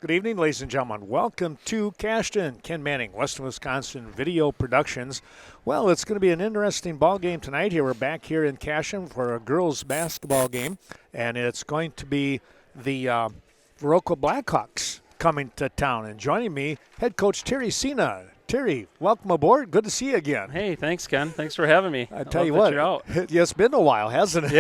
Good evening, ladies and gentlemen. Welcome to Cashton. Ken Manning, Western Wisconsin Video Productions. Well, it's going to be an interesting ball game tonight here. We're back here in Cashton for a girls' basketball game, and it's going to be the Viroqua Blackhawks coming to town. And joining me, head coach Terry Sina. Terry, welcome aboard. Good to see you again. Hey, thanks, Ken. Thanks for having me. I tell you what, it's been a while, hasn't it?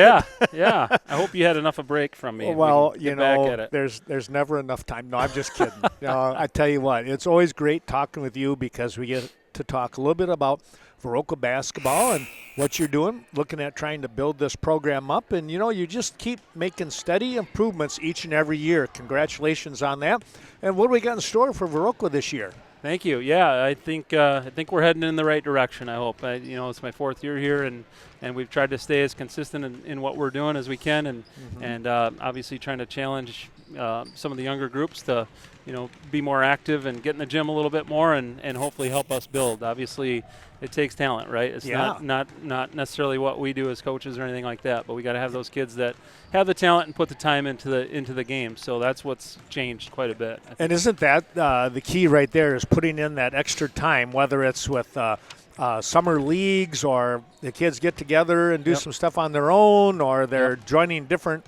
Yeah. I hope you had enough of a break from me. Well, we back at it. there's never enough time. No, I'm just kidding. I tell you what, it's always great talking with you because we get to talk a little bit about Viroqua basketball and what you're doing, looking at trying to build this program up. And, you just keep making steady improvements each and every year. Congratulations on that. And what do we got in store for Viroqua this year? Thank you. Yeah, I think we're heading in the right direction. I hope. It's my fourth year here, and we've tried to stay as consistent in what we're doing as we can, and obviously trying to challenge some of the younger groups to, be more active and get in the gym a little bit more, and hopefully help us build. Obviously, it takes talent, right? It's not necessarily what we do as coaches or anything like that, but we got to have those kids that have the talent and put the time into the game. So that's what's changed quite a bit. And isn't that the key right there is putting in that extra time, whether it's with summer leagues or the kids get together and do some stuff on their own, or they're joining different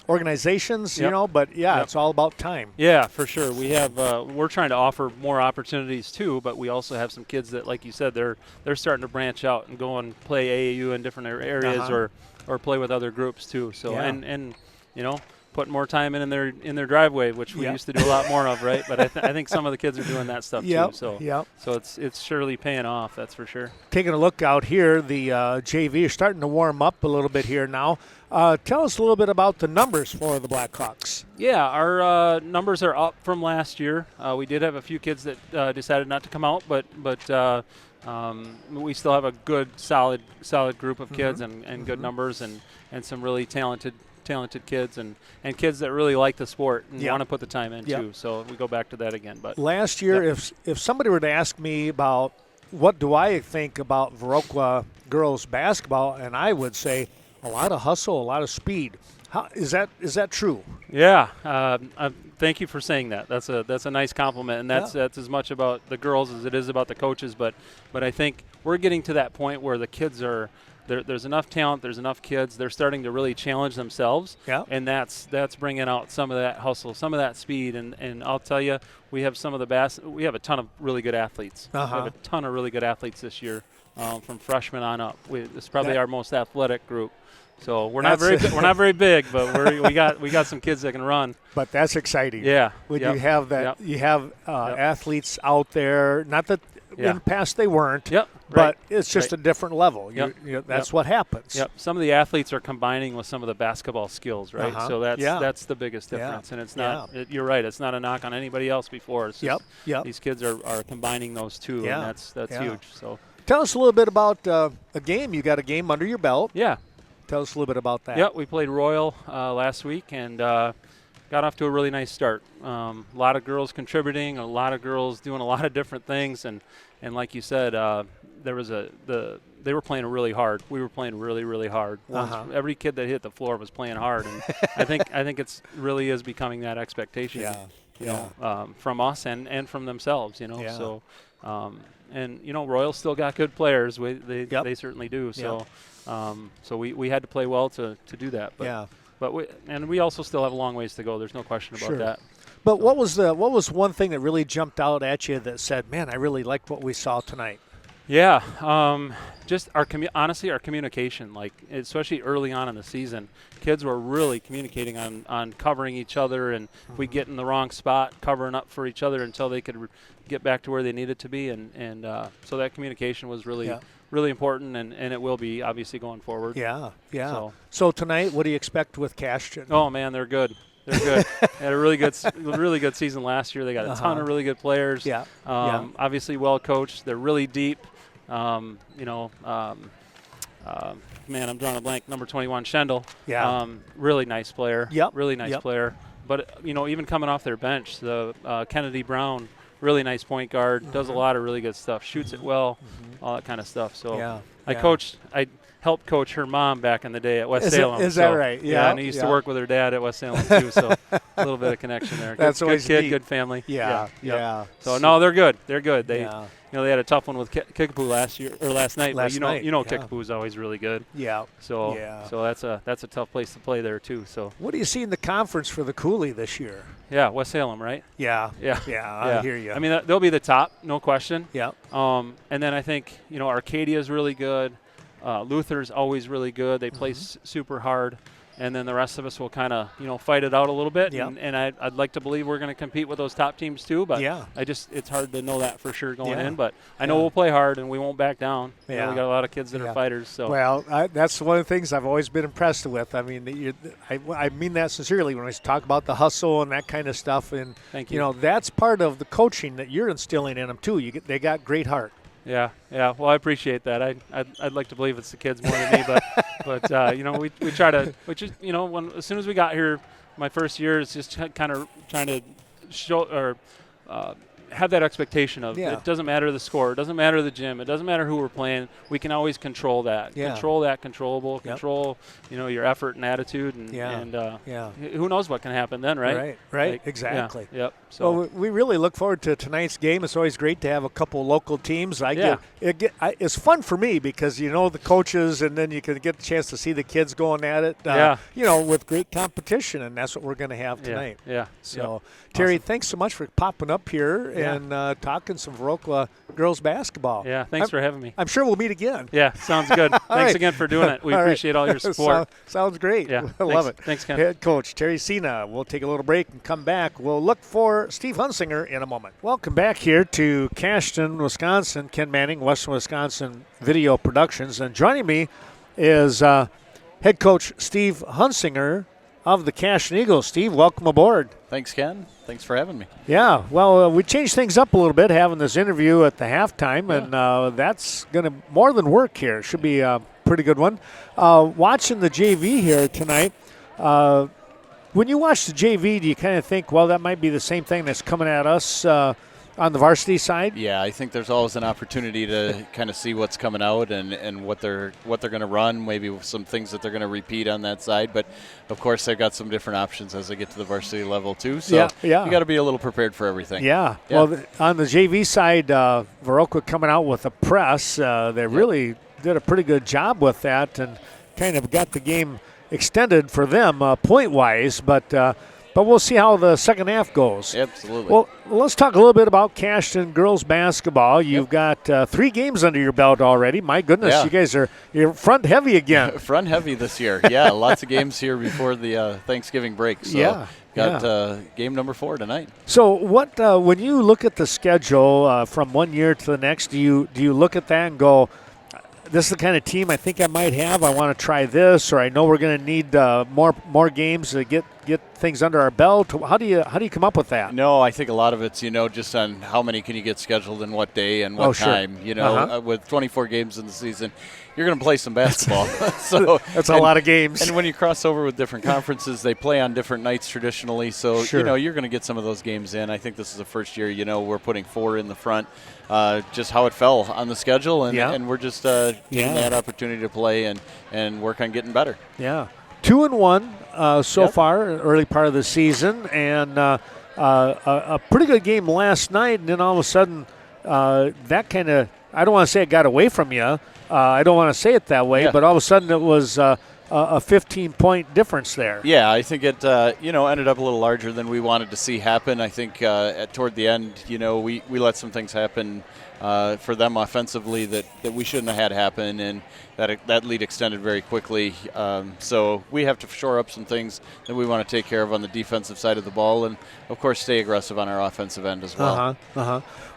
organizations, but it's all about time. Yeah, for sure. We have we're trying to offer more opportunities too, but we also have some kids that, like you said, they're starting to branch out and go and play AAU in different areas or play with other groups too. So and putting more time in their driveway, which we used to do a lot more of, right? But I think some of the kids are doing that stuff too. So it's surely paying off, that's for sure. Taking a look out here, the JV is starting to warm up a little bit here now. Tell us a little bit about the numbers for the Blackhawks. Yeah, our numbers are up from last year. We did have a few kids that decided not to come out, but we still have a good, solid group of kids and good numbers and some really talented kids and kids that really like the sport and want to put the time in too. So we go back to that again. But last year, if somebody were to ask me about what do I think about Viroqua girls basketball, and I would say a lot of hustle, a lot of speed. Is that true? Yeah. Thank you for saying that. That's a nice compliment, and that's as much about the girls as it is about the coaches. But I think we're getting to that point where the kids are. There's enough talent. There's enough kids. They're starting to really challenge themselves, and that's bringing out some of that hustle, some of that speed. And I'll tell you, we have some of the best. We have a ton of really good athletes. We have a ton of really good athletes this year, from freshmen on up. This is probably our most athletic group. So we're not very big, but we got some kids that can run. But that's exciting. Yeah. When you have that, you have athletes out there. Not that in the past they weren't. But it's just a different level. That's what happens. Some of the athletes are combining with some of the basketball skills, right? So that's the biggest difference. And it's not. You're right. It's not a knock on anybody else before. It's just these kids are combining those two, and that's huge. So tell us a little bit about a game. You got a game under your belt. Yeah. Tell us a little bit about that. Yeah, we played Royal last week and got off to a really nice start. A lot of girls contributing, a lot of girls doing a lot of different things, and like you said, they were playing really hard. We were playing really, really hard. Every kid that hit the floor was playing hard, and I think it's really is becoming that expectation. From us and from themselves. So. And Royal still got good players. They certainly do. So, so we had to play well to do that. But we also still have a long ways to go. There's no question about that. But what was one thing that really jumped out at you that said, "Man, I really liked what we saw tonight"? Yeah, just honestly our communication, like especially early on in the season, kids were really communicating on covering each other, and if we get in the wrong spot, covering up for each other until they could get back to where they needed to be, and so that communication was really important, and it will be obviously going forward. So tonight, what do you expect with Cashton? Oh man, they're good. They're good. They had a really good season last year. They got a ton of really good players. Obviously well coached. They're really deep. Man, I'm drawing a blank. Number 21, Schendel. Really nice player. Really nice player. But even coming off their bench, the Kennedy Brown, really nice point guard. Does a lot of really good stuff. Shoots it well. All that kind of stuff. So I coached. helped coach her mom back in the day at West Is Salem. that right? Yeah, and he used to work with her dad at West Salem too, so a little bit of connection there. That's good always kid, neat. good family. Yeah. So no, they're good. They're good. They, Yeah. they had a tough one with Kickapoo last night. Last but night, yeah. Kickapoo is always really good. Yeah. So that's a tough place to play there too. So what do you see in the conference for the Cooley this year? yeah, West Salem, right? Yeah. I hear you. I mean, they'll be the top, no question. Yeah. And then I think Arcadia is really good. Luther's always really good. They play super hard. And then the rest of us will kind of, fight it out a little bit. Yep. And I'd like to believe we're going to compete with those top teams too. But it's hard to know that for sure going in. But I know we'll play hard and we won't back down. We got a lot of kids that are fighters. So well, that's one of the things I've always been impressed with. I mean, I mean that sincerely when I talk about the hustle and that kind of stuff. And thank you. That's part of the coaching that you're instilling in them too. They got great heart. Yeah. Well, I appreciate that. I'd like to believe it's the kids more than me, but we try to. Which is as soon as we got here, my first year is just kind of trying to show or have that expectation of it doesn't matter the score, it doesn't matter the gym, it doesn't matter who we're playing. We can always control that. Control that controllable. Control your effort and attitude and who knows what can happen then, right? Right. Exactly. Yeah, yep. So well, we really look forward to tonight's game. It's always great to have a couple local teams. It's fun for me because the coaches, and then you can get the chance to see the kids going at it. With great competition, and that's what we're going to have tonight. Yeah. So Terry, thanks so much for popping up here and talking some Viroqua girls basketball. Yeah, thanks for having me. I'm sure we'll meet again. Yeah, sounds good. Thanks again for doing it. We appreciate all your support. Sounds great. Yeah, I love it. Thanks, Ken. Head coach Terry Sina. We'll take a little break and come back. We'll look for Steve Hunsinger in a moment. Welcome back here to Cashton, Wisconsin. Ken Manning, Western Wisconsin Video Productions. And joining me is head coach Steve Hunsinger of the Cashton Eagles. Steve, welcome aboard. Thanks, Ken. Thanks for having me. Yeah, well, we changed things up a little bit having this interview at the halftime, and that's going to more than work here. Should be a pretty good one. Watching the JV here tonight, when you watch the JV, do you kind of think, well, that might be the same thing that's coming at us on the varsity side? Yeah, I think there's always an opportunity to kind of see what's coming out and what they're going to run, maybe some things that they're going to repeat on that side. But, of course, they've got some different options as they get to the varsity level too. So you got to be a little prepared for everything. Yeah. Well, on the JV side, Viroqua coming out with a press. They really did a pretty good job with that and kind of got the game extended for them point-wise. But we'll see how the second half goes. Absolutely. Well, let's talk a little bit about Cashton girls basketball. You've got 3 games under your belt already. My goodness, you guys you're front heavy again. Front heavy this year. Yeah, lots of games here before the Thanksgiving break. So got game number 4 tonight. So what when you look at the schedule from one year to the next, do you look at that and go, this is the kind of team I think I might have. I want to try this, or I know we're going to need more games to get things under our belt. How do you come up with that? No, I think a lot of it's just on how many can you get scheduled and what day and what time. With 24 games in the season, you're going to play some basketball. So that's a lot of games. And when you cross over with different conferences, they play on different nights traditionally. So you're going to get some of those games in. I think this is the first year. We're putting 4 in the front. Just how it fell on the schedule, and we're just taking that opportunity to play and work on getting better. Yeah, 2-1 so far, early part of the season, and a pretty good game last night. And then all of a sudden, that kind of, I don't want to say it got away from you. I don't want to say it that way, but all of a sudden it was a 15-point difference there. Yeah, I think it ended up a little larger than we wanted to see happen. I think toward the end, we let some things happen for them offensively that we shouldn't have had happen, and that lead extended very quickly. So we have to shore up some things that we want to take care of on the defensive side of the ball, and of course stay aggressive on our offensive end as well.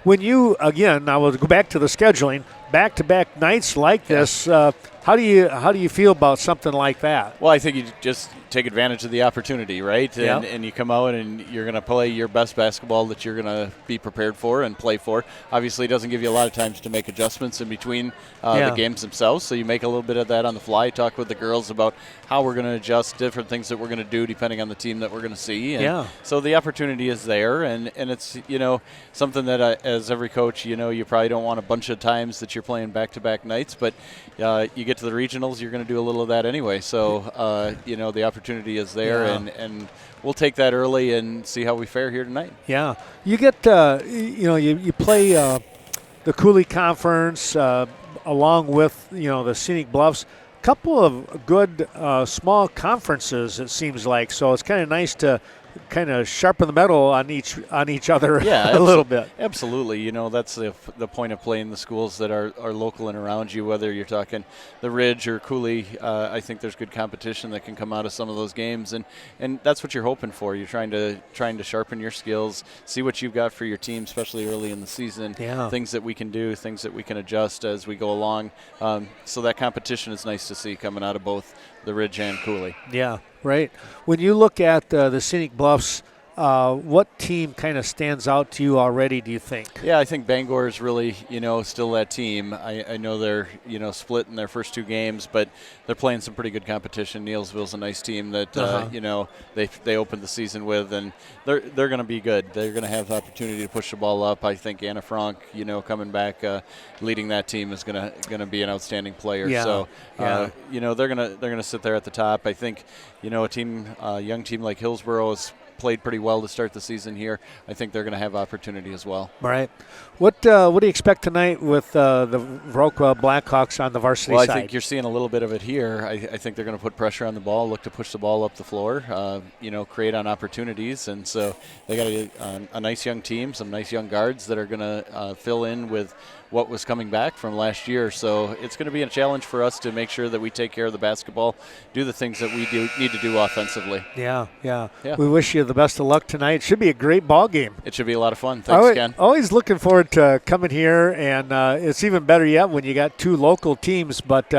When you, again, I will go back to the scheduling, back-to-back nights like this, how do you feel about something like that? Well, I think you just take advantage of the opportunity, right? Yep. And you come out and you're going to play your best basketball that you're going to be prepared for and play for. Obviously, it doesn't give you a lot of times to make adjustments in between the games themselves, so you make a little bit of that on the fly. Talk with the girls about how we're going to adjust, different things that we're going to do depending on the team that we're going to see. And so the opportunity is there, and it's, something that as every coach, you probably don't want a bunch of times that you're playing back-to-back nights, but you get to the regionals, you're going to do a little of that anyway. So, the opportunity is there, and we'll take that early and see how we fare here tonight. Yeah. You get, you play the Cooley Conference along with, the Scenic Bluffs. Couple of good small conferences, it seems like. So it's kind of nice to kind of sharpen the metal on each other a little bit. Absolutely. That's the point of playing the schools that are local and around you, whether you're talking the Ridge or Cooley. I think there's good competition that can come out of some of those games, and that's what you're hoping for. You're trying to sharpen your skills, see what you've got for your team, especially early in the season, things that we can do, things that we can adjust as we go along. So that competition is nice to see coming out of both the Ridge and Cooley. Yeah, right. When you look at the Scenic Bluffs, what team kind of stands out to you already, do you think? Yeah, I think Bangor is really, still that team. I know they're, split in their first two games, but they're playing some pretty good competition. Neilsville's a nice team that, they opened the season with, and they're going to be good. They're going to have the opportunity to push the ball up. I think Anna Frank, coming back, leading that team is going to be an outstanding player. So, they're going to sit there at the top. I think, a young team like Hillsborough has played pretty well to start the season here. I think they're going to have opportunity as well. Right. What do you expect tonight with the Viroqua Blackhawks on the varsity side? Well, I think you're seeing a little bit of it here. I think they're going to put pressure on the ball, look to push the ball up the floor, create on opportunities. And so they got a nice young team, some nice young guards that are going to fill in with what was coming back from last year. So it's going to be a challenge for us to make sure that we take care of the basketball, do the things that we need to do offensively. Yeah. We wish you the best of luck tonight. It should be a great ball game. It should be a lot of fun. Thanks, Ken. Always looking forward to coming here, and it's even better yet when you got two local teams, but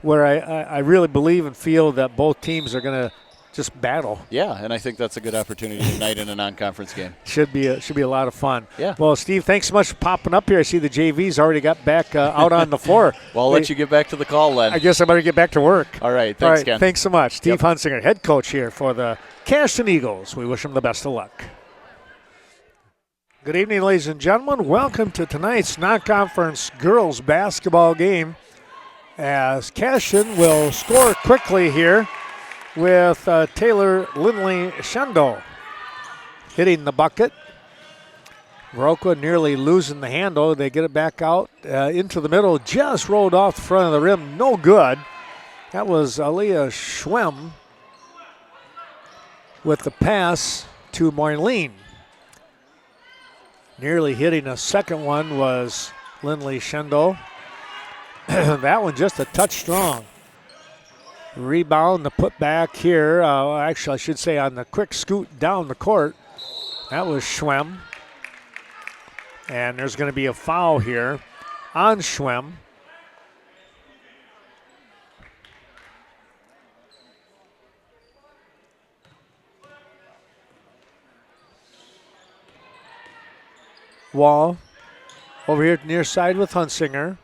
where I really believe and feel that both teams are going to just battle. Yeah, and I think that's a good opportunity tonight in a non-conference game. Should be a lot of fun. Yeah. Well, Steve, thanks so much for popping up here. I see the JV's already got back out on the floor. Well, I'll let you get back to the call, Len. I guess I better get back to work. All right. Thanks, Ken. Thanks so much. Steve Hunsinger, head coach here for the Cashton Eagles. We wish them the best of luck. Good evening, ladies and gentlemen. Welcome to tonight's non-conference girls basketball game, as Cashton will score quickly here with Taylor Lindley Shendo hitting the bucket. Viroqua nearly losing the handle. They get it back out into the middle. Just rolled off the front of the rim. No good. That was Aaliyah Schwem with the pass to Moyleen. Nearly hitting a second one was Lindley Shendo. That one just a touch strong. Rebound, the put back here. Actually, I should say on the quick scoot down the court. That was Schwem. And there's going to be a foul here on Schwem. Wall over here at the near side with Hunsinger.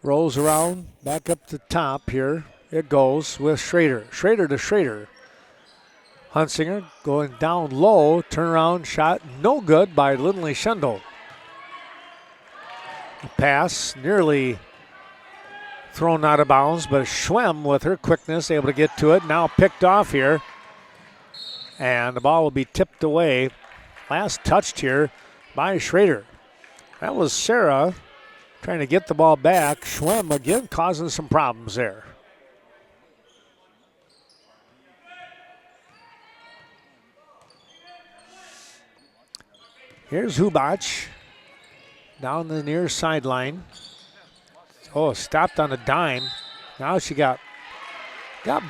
Rolls around, back up to the top here. It goes with Schrader. Schrader to Schrader. Hunsinger going down low. Turnaround shot no good by Lindley Shendo. The pass nearly thrown out of bounds, but Schwem with her quickness able to get to it. Now picked off here. And the ball will be tipped away. Last touched here by Schrader. That was Sarah trying to get the ball back. Schwem again causing some problems there. Here's Hubach down the near sideline. Oh, stopped on a dime. Now she got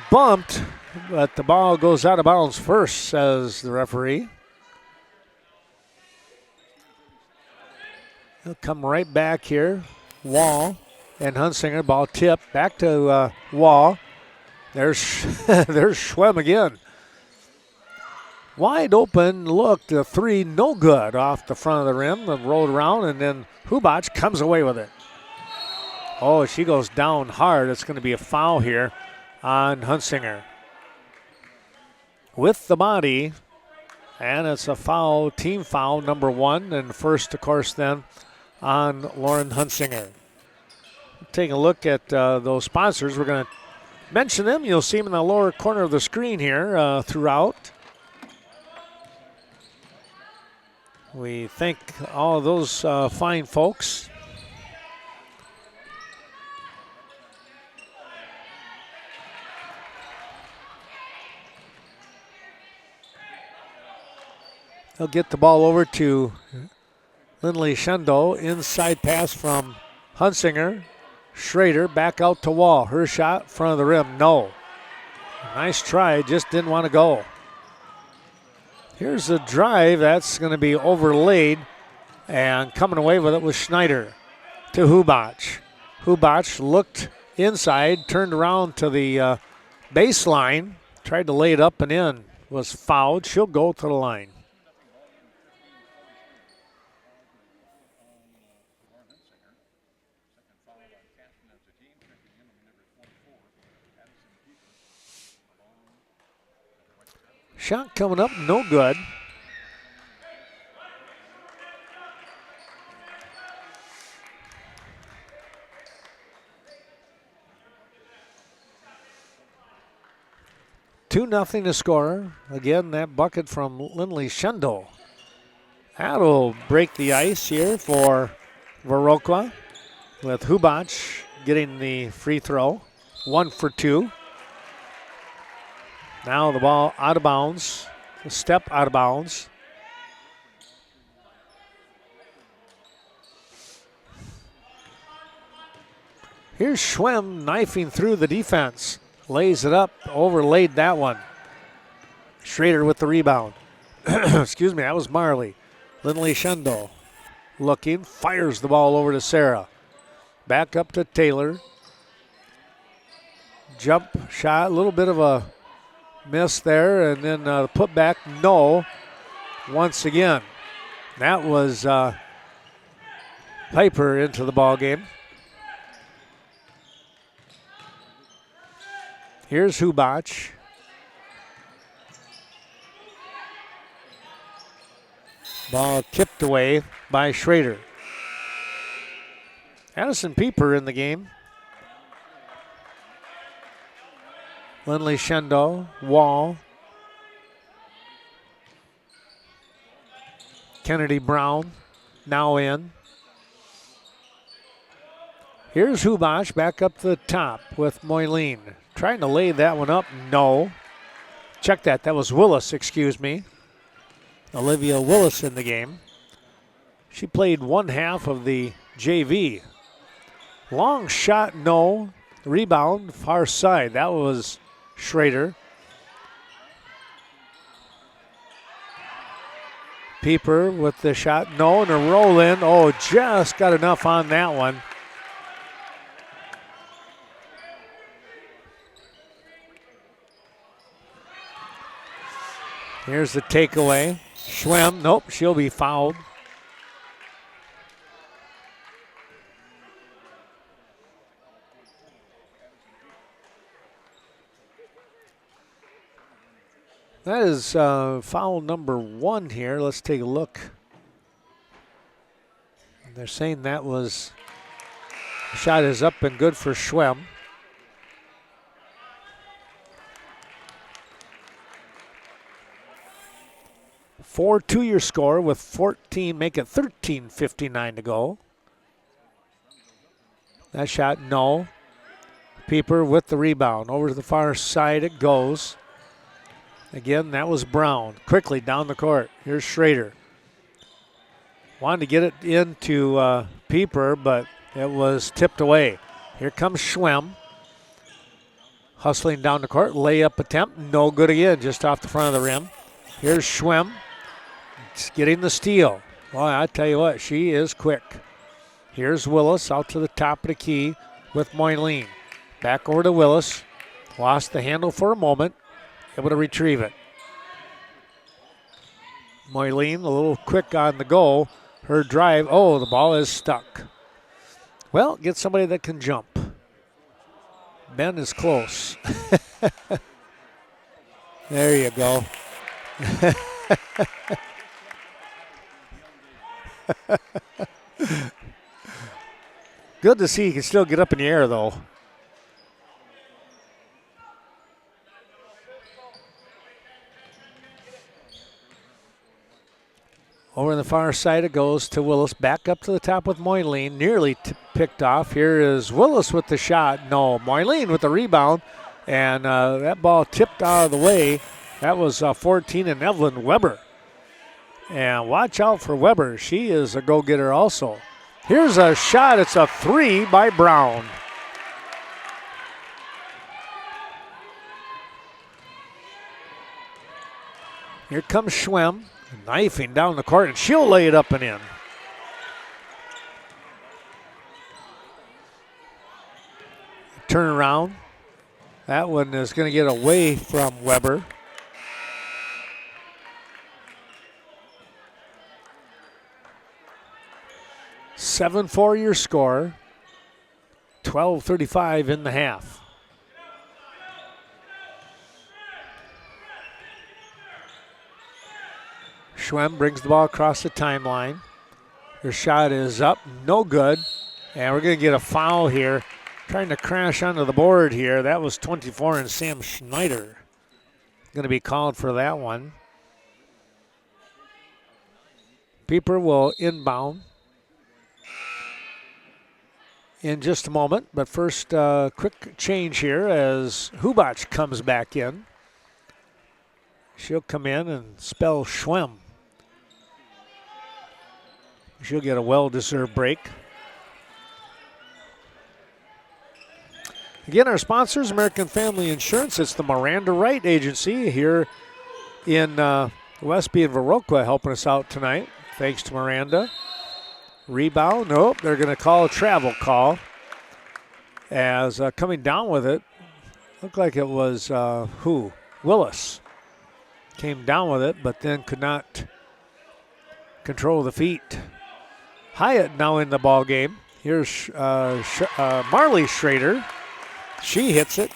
bumped, but the ball goes out of bounds first, says the referee. He'll come right back here. Wall and Hunsinger, ball tip back to Wall. There's Schwem again. Wide open look, the three no good off the front of the rim, rolled around, and then Hubach comes away with it. Oh, she goes down hard. It's going to be a foul here on Hunsinger. With the body, and it's a foul, team foul number 1, and first, of course, then on Lauren Hunsinger. Taking a look at those sponsors, we're going to mention them. You'll see them in the lower corner of the screen here throughout. We thank all of those fine folks. They'll get the ball over to Lindley Shendo. Inside pass from Hunsinger. Schrader back out to Wall. Her shot, front of the rim, no. Nice try, just didn't want to go. Here's the drive, that's going to be overlaid, and coming away with it was Schneider to Hubach. Hubach looked inside, turned around to the baseline, tried to lay it up and in, was fouled. She'll go to the line. Shot coming up, no good. Two nothing to score. Again, that bucket from Lindley Shendo. That'll break the ice here for Viroqua, with Hubach getting the free throw. 1 for 2. Now the ball out of bounds, a step out of bounds. Here's Schwem knifing through the defense. Lays it up, overlaid that one. Schrader with the rebound. Excuse me, that was Marley. Lindley Shendo looking, fires the ball over to Sarah. Back up to Taylor. Jump shot, a little bit of a miss there, and then put back, no, once again. That was Piper into the ball game. Here's Hubach. Ball tipped away by Schrader. Addison Pieper in the game. Lindley Shendo, Wall. Kennedy Brown now in. Here's Hubach back up to the top with Moyleen. Trying to lay that one up, no. Check that, that was Willis, excuse me. Olivia Willis in the game. She played one half of the JV. Long shot, no. Rebound, far side, that was Schrader. Pieper with the shot, no, and a roll in. Oh, just got enough on that one. Here's the takeaway. Schwem, nope, she'll be fouled. That is foul number 1 here. Let's take a look. They're saying that was, the shot is up and good for Schwem. Four 2-year score with 14, make it 13:59 to go. That shot, no. Pieper with the rebound. Over to the far side it goes. Again, that was Brown. Quickly down the court. Here's Schrader. Wanted to get it into Pieper, but it was tipped away. Here comes Schwem. Hustling down the court. Layup attempt. No good again. Just off the front of the rim. Here's Schwem. Getting the steal. Well, I tell you what, she is quick. Here's Willis out to the top of the key with Moyleen. Back over to Willis. Lost the handle for a moment. Able to retrieve it. Moyleen a little quick on the go. Her drive. Oh, the ball is stuck. Well, get somebody that can jump. Ben is close. There you go. Good to see you can still get up in the air, though. Over on the far side it goes to Willis. Back up to the top with Moyleen. Nearly picked off. Here is Willis with the shot. No, Moyleen with the rebound. And that ball tipped out of the way. That was 14 and Evelyn Weber. And watch out for Weber. She is a go-getter also. Here's a shot. It's a 3 by Brown. Here comes Schwem. Knifing down the court, and she'll lay it up and in. Turn around. That one is going to get away from Weber. (7-4) your score. 12:35 in the half. Schwem brings the ball across the timeline. Her shot is up, no good. And we're going to get a foul here. Trying to crash onto the board here. That was 24 and Sam Schneider. Going to be called for that one. Pieper will inbound in just a moment. But first, quick change here as Hubach comes back in. She'll come in and spell Schwem. She'll get a well-deserved break. Again, our sponsors, American Family Insurance. It's the Miranda Wright Agency here in Westby and Viroqua helping us out tonight. Thanks to Miranda. Rebound. Nope, they're going to call a travel call. As coming down with it, looked like it was Willis. Came down with it, but then could not control the feet. Hyatt now in the ball game. Here's Marley Schrader. She hits it.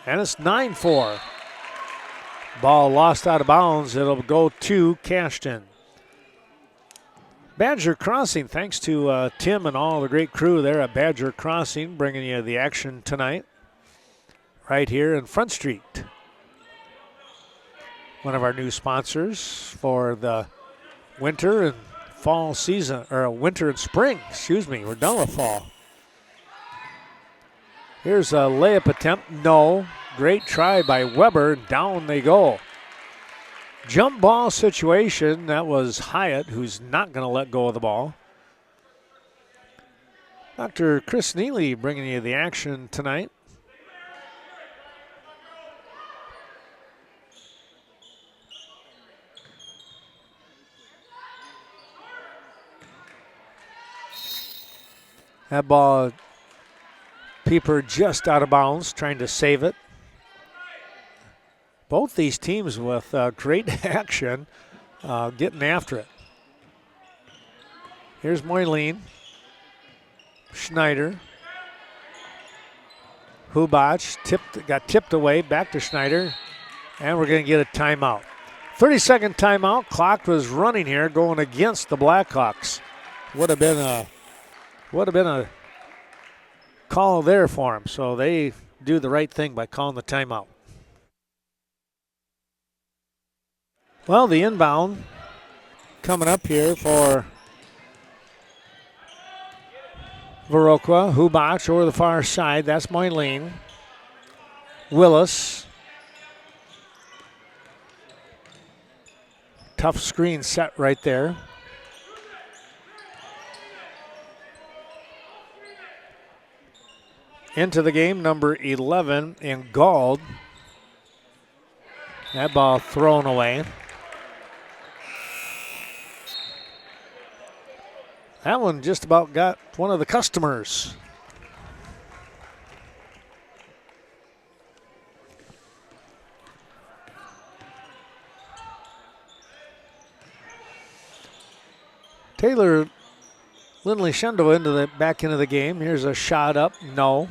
And it's 9-4. Ball lost out of bounds. It'll go to Cashton. Badger Crossing, thanks to Tim and all the great crew there at Badger Crossing, bringing you the action tonight. Right here in Front Street. One of our new sponsors for the winter and fall season, or winter and spring, excuse me. We're done with fall. Here's a layup attempt. No. Great try by Weber. Down they go. Jump ball situation. That was Hyatt, who's not going to let go of the ball. Dr. Chris Neely bringing you the action tonight. That ball, Pieper just out of bounds, trying to save it. Both these teams with great action, getting after it. Here's Moyleen. Schneider. Hubach got tipped away, back to Schneider, and we're going to get a timeout. 30-second timeout. Clock was running here, going against the Blackhawks. Would have been a call there for them, so they do the right thing by calling the timeout. Well, the inbound coming up here for Viroqua. Hubach over the far side. That's Moyleen. Willis. Tough screen set right there. Into the game, number 11 in Gauld. That ball thrown away. That one just about got one of the customers. Taylor Lindley Shendo back into the game. Here's a shot up. No.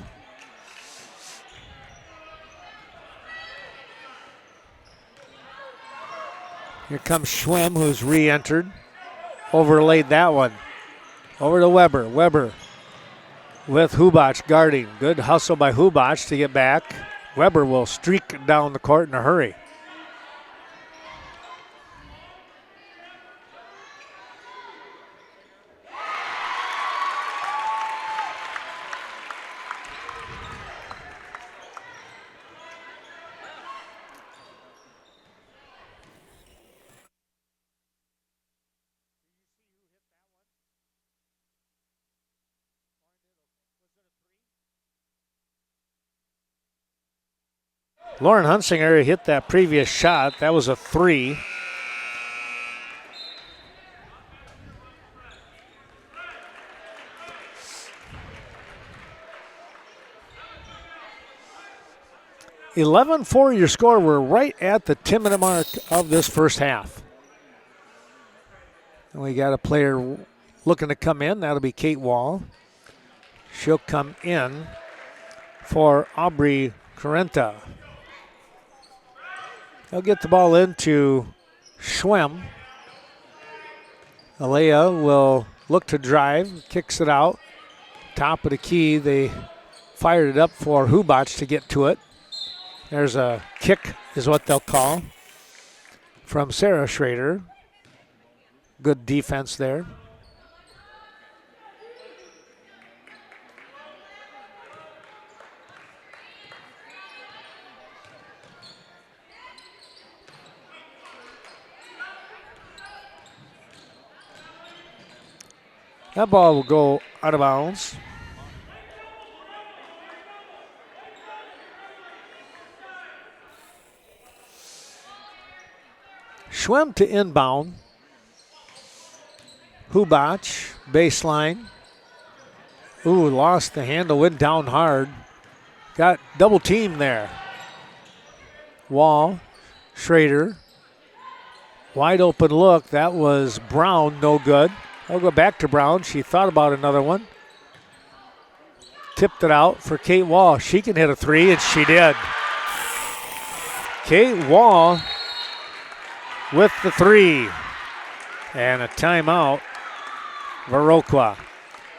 Here comes Schwem, who's re-entered. Overlaid that one. Over to Weber. Weber with Hubac guarding. Good hustle by Hubac to get back. Weber will streak down the court in a hurry. Lauren Hunsinger hit that previous shot. That was a 3. (11-4) your score. We're right at the 10-minute mark of this first half. And we got a player looking to come in. That'll be Kate Wall. She'll come in for Aubrey Carenta. They'll get the ball into Schwem. Alea will look to drive, kicks it out. Top of the key, they fired it up for Hubac to get to it. There's a kick is what they'll call from Sarah Schrader. Good defense there. That ball will go out of bounds. Schwem to inbound. Hubac, baseline. Ooh, lost the handle, went down hard. Got double team there. Wall, Schrader. Wide open look, that was Brown, no good. I'll go back to Brown. She thought about another one. Tipped it out for Kate Wall. She can hit a 3, and she did. Kate Wall with the 3. And a timeout, Viroqua.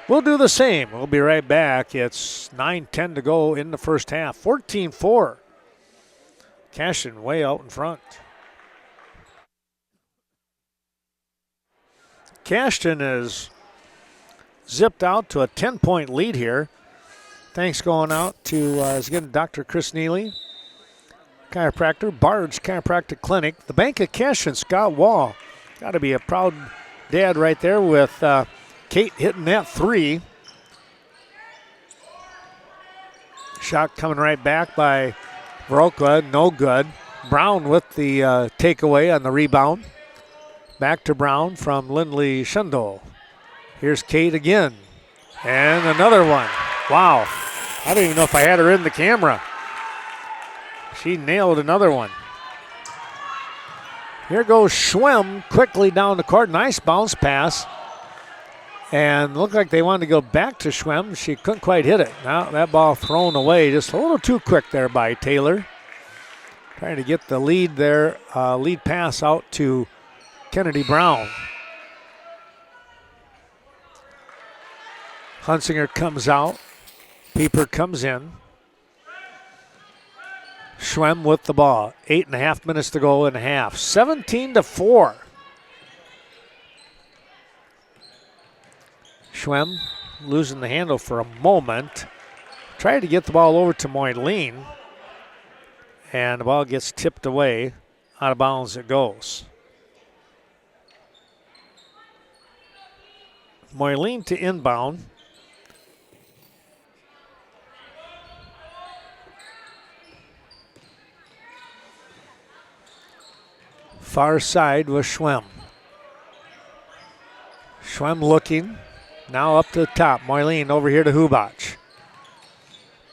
We'll do the same. We'll be right back. It's 9:10 to go in the first half. 14-4. Cashton way out in front. Cashton is zipped out to a 10-point lead here. Thanks going out to again Dr. Chris Neely, chiropractor, Bard's Chiropractic Clinic, the Bank of Cashton, Scott Wall. Got to be a proud dad right there with Kate hitting that 3. Shot coming right back by Viroqua, no good. Brown with the takeaway on the rebound. Back to Brown from Lindley Shundle. Here's Kate again. And another one. Wow. I don't even know if I had her in the camera. She nailed another one. Here goes Schwem quickly down the court. Nice bounce pass. And looked like they wanted to go back to Schwem. She couldn't quite hit it. Now that ball thrown away just a little too quick there by Taylor. Trying to get the lead there, lead pass out to Kennedy Brown. Hunsinger comes out. Pieper comes in. Schwem with the ball. 8.5 minutes to go in half. 17-4. Schwem losing the handle for a moment. Tried to get the ball over to Moyleen. And the ball gets tipped away. Out of bounds it goes. Moyleen to inbound. Far side was Schwem. Schwem looking. Now up to the top. Moyleen over here to Hubac.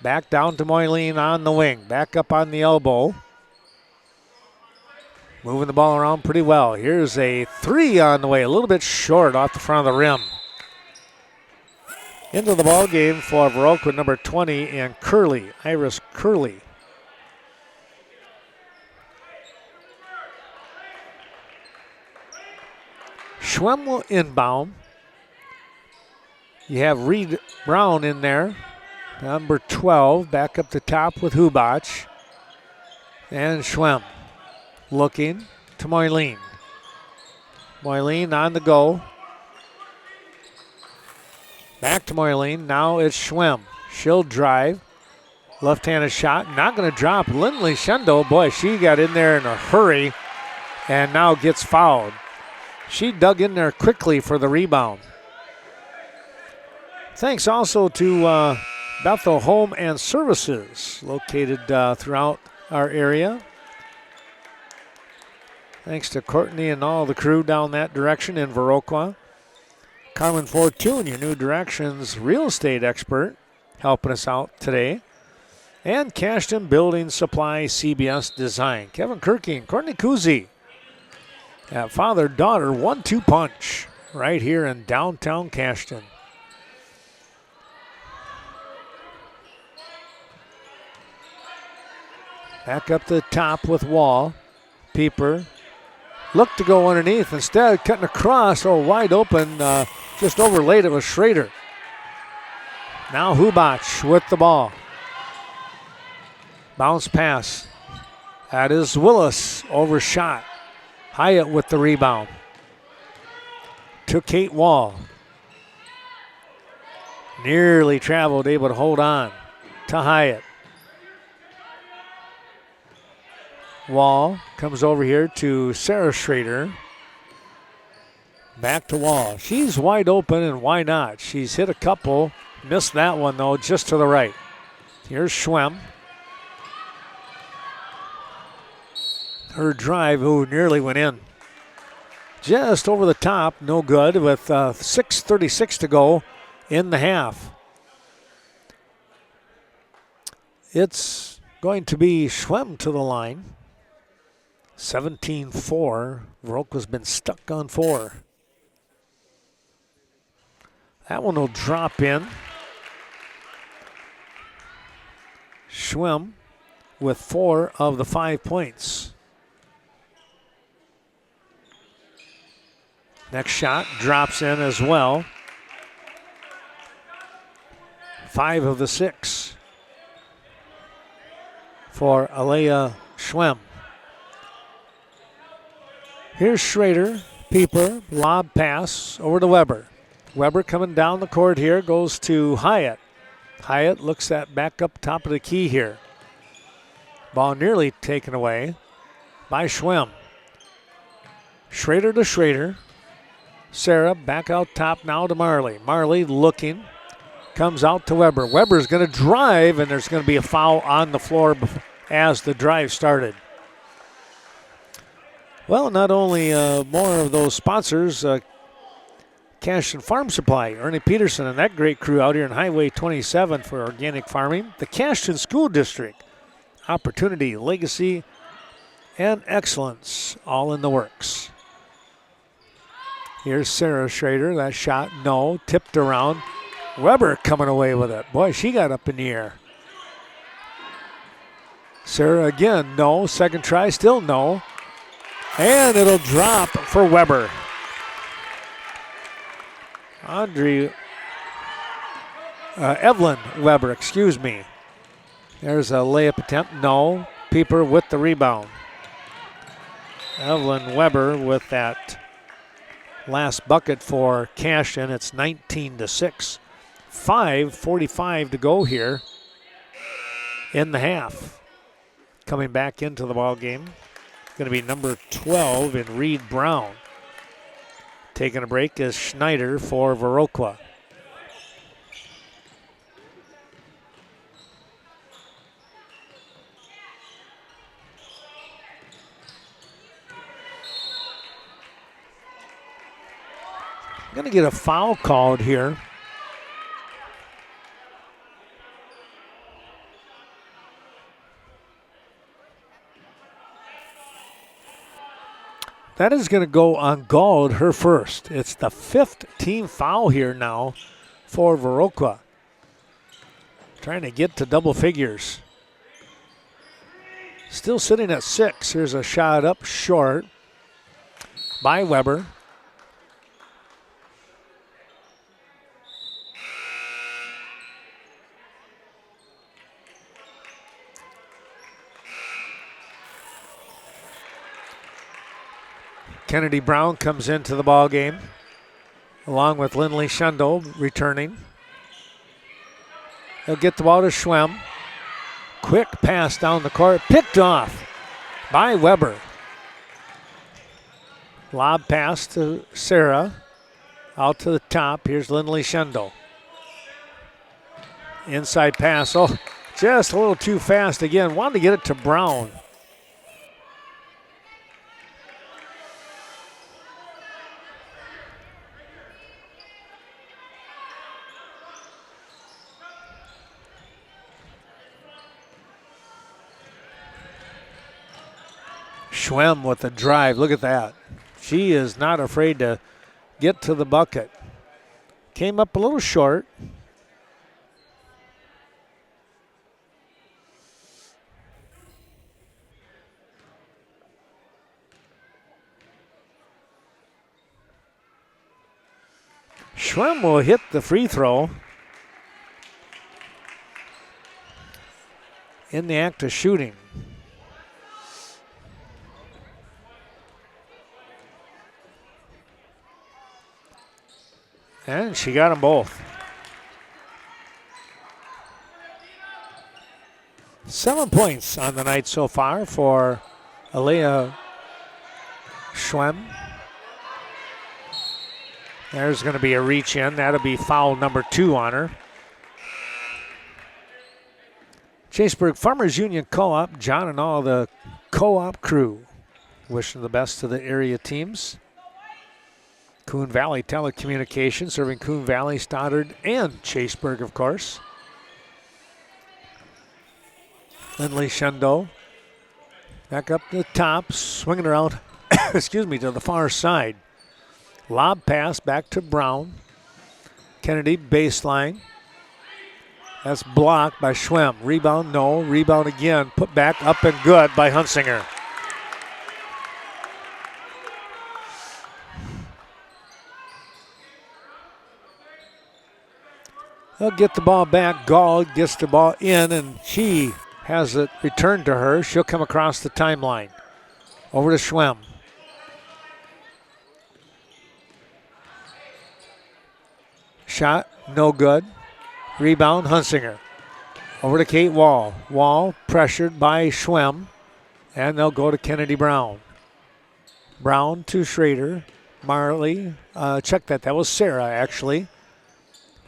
Back down to Moyleen on the wing. Back up on the elbow. moving the ball around pretty well. Here's a three on the way, a little bit short off the front of the rim. Into the ball game for Viroqua, number 20, and Curley, Iris Curley. Schwem will inbound. You have Reed Brown in there, number 12, back up the top with Hubach. And Schwem looking to Moyleen. Moyleen on the go. Back to Moyleen. Now it's Schwem. She'll drive. Left-handed shot. Not going to drop. Lindley Shendo, boy, she got in there in a hurry and now gets fouled. She dug in there quickly for the rebound. Thanks also to Bethel Home and Services, located throughout our area. Thanks to Courtney and all the crew down that direction in Viroqua. Carmen Fortune, your new directions real estate expert, helping us out today. And Cashton Building Supply CBS Design. Kevin Kirky and Courtney Kuzi. That father-daughter 1-2 punch right here in downtown Cashton. Back up to the top with Wall. Pieper looked to go underneath. Instead, cutting across, wide open, just overlaid it with Schrader. Now Hubach with the ball. Bounce pass. That is Willis, overshot. Hyatt with the rebound. To Kate Wall. Nearly traveled, able to hold on to Hyatt. Wall comes over here to Sarah Schrader. Back to Wall. She's wide open, and why not? She's hit a couple. Missed that one, though, just to the right. Here's Schwem. Her drive, who nearly went in. Just over the top, no good, with 6:36 to go in the half. It's going to be Schwem to the line. 17-4. Viroqua's been stuck on 4. That one will drop in. Schwem with 4 of the 5 points. Next shot drops in as well. 5 of the 6 for Alea Schwem. Here's Schrader, Pieper, lob pass over to Weber. Weber coming down the court here, goes to Hyatt. Hyatt looks at back up top of the key here. Ball nearly taken away by Schwem. Schrader to Schrader. Sarah back out top now to Marley. Marley looking, comes out to Weber. Weber's going to drive, and there's going to be a foul on the floor as the drive started. Well, not only more of those sponsors, Cashton Farm Supply, Ernie Peterson and that great crew out here in Highway 27 for organic farming. The Cashton School District, opportunity, legacy, and excellence, all in the works. Here's Sarah Schrader. That shot, no, tipped around. Weber coming away with it. Boy, she got up in the air. Sarah again, no. Second try, still no. And it'll drop for Weber. Evelyn Weber, excuse me. There's a layup attempt, no. Pieper with the rebound. Evelyn Weber with that last bucket for Cashton. It's 19-6. 5:45 to go here in the half. Coming back into the ball game, going to be number 12 in Reed Brown. Taking a break is Schneider for Viroqua. Going to get a foul called here. That is going to go on Gold, her first. It's the 5th team foul here now for Viroqua. Trying to get to double figures. Still sitting at 6. Here's a shot up short by Weber. Kennedy Brown comes into the ball game, along with Lindley Shundle returning. He'll get the ball to Schwem. Quick pass down the court, picked off by Weber. Lob pass to Sarah, out to the top. Here's Lindley Shundle. Inside pass, oh, just a little too fast again. Wanted to get it to Brown. Schwem with the drive. Look at that. She is not afraid to get to the bucket. Came up a little short. Schwem will hit the free throw. In the act of shooting. And she got them both. 7 points on the night so far for Alea Schwem. There's going to be a reach in. That'll be foul number 2 on her. Chaseburg Farmers Union Co-op, John and all the co-op crew. Wishing the best to the area teams. Coon Valley Telecommunications, serving Coon Valley, Stoddard, and Chaseburg, of course. Lindley Shundle back up to the top, swinging around, excuse me, to the far side. Lob pass back to Brown. Kennedy baseline. That's blocked by Schwem. Rebound, no. Rebound again. Put back up and good by Hunsinger. They'll get the ball back. Gall gets the ball in, and she has it returned to her. She'll come across the timeline. Over to Schwem. Shot, no good. Rebound, Hunsinger. Over to Kate Wall. Wall pressured by Schwem, and they'll go to Kennedy Brown. Brown to Schrader. Marley, check that. That was Sarah, actually.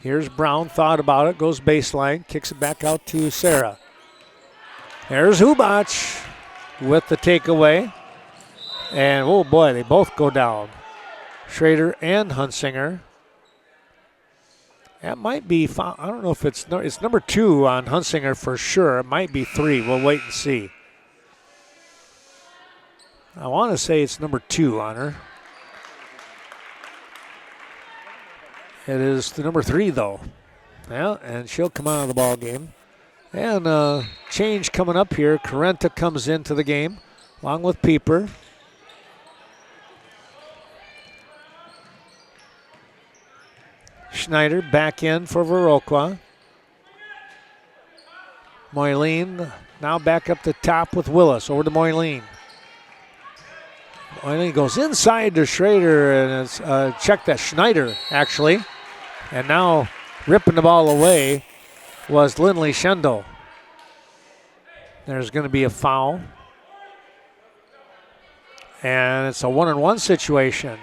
Here's Brown, thought about it, goes baseline, kicks it back out to Sarah. There's Hubach with the takeaway. And, oh boy, they both go down. Schrader and Hunsinger. That might be, I don't know if it's number 2 on Hunsinger for sure. It might be 3. We'll wait and see. I want to say it's number 2 on her. It is the number 3, though. Yeah, and she'll come out of the ball game. And change coming up here. Carenta comes into the game along with Pieper. Schneider back in for Viroqua. Moyleen now back up the top with Willis. Over to Moyleen. Moyleen goes inside to Schrader, and it's check that Schneider, actually. And now ripping the ball away was Lindley Shundle. There's going to be a foul. And it's a 1-on-1 situation.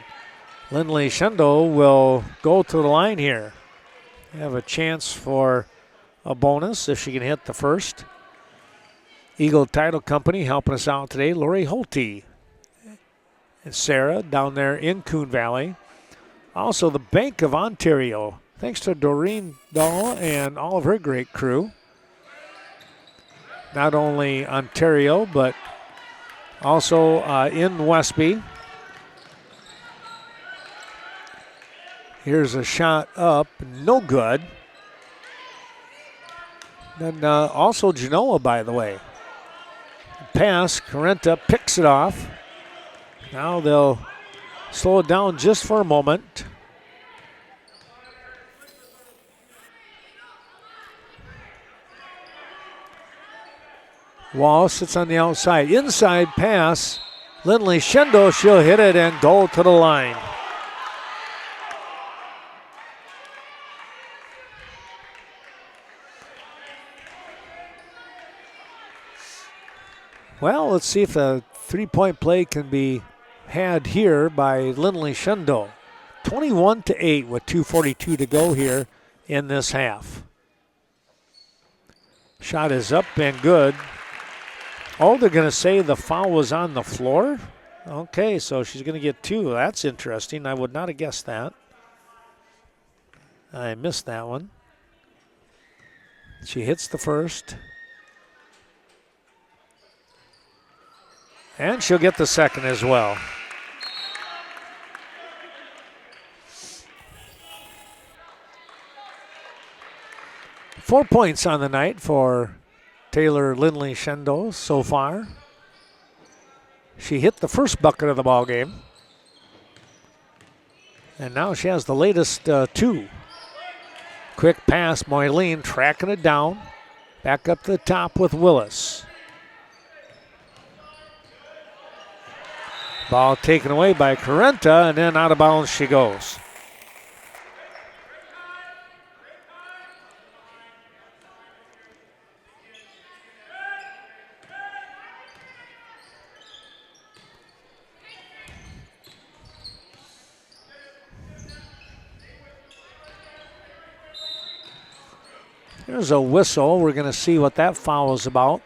Lindley Shundle will go to the line here. Have a chance for a bonus if she can hit the first. Eagle Title Company helping us out today. Lori Holte and Sarah down there in Coon Valley. Also the Bank of Ontario. Thanks to Doreen Dahl and all of her great crew. Not only Ontario, but also in Westby. Here's a shot up, no good. Then also Genoa, by the way. Pass, Carenta picks it off. Now they'll slow it down just for a moment. Wall sits on the outside. Inside pass. Lindley Shendo, she'll hit it and go to the line. Well, let's see if a three-point play can be had here by Lindley Shendo. 21-8 with 2:42 to go here in this half. Shot is up and good. Oh, they're going to say the foul was on the floor? Okay, so she's going to get two. That's interesting. I would not have guessed that. I missed that one. She hits the first. And she'll get the second as well. Four points on the night for Taylor Lindley Shendo so far. She hit the first bucket of the ball game. And now she has the latest two. Quick pass, Moyleen tracking it down. Back up to the top with Willis. Ball taken away by Carenta, and then out of bounds she goes. There's a whistle. We're going to see what that foul is about.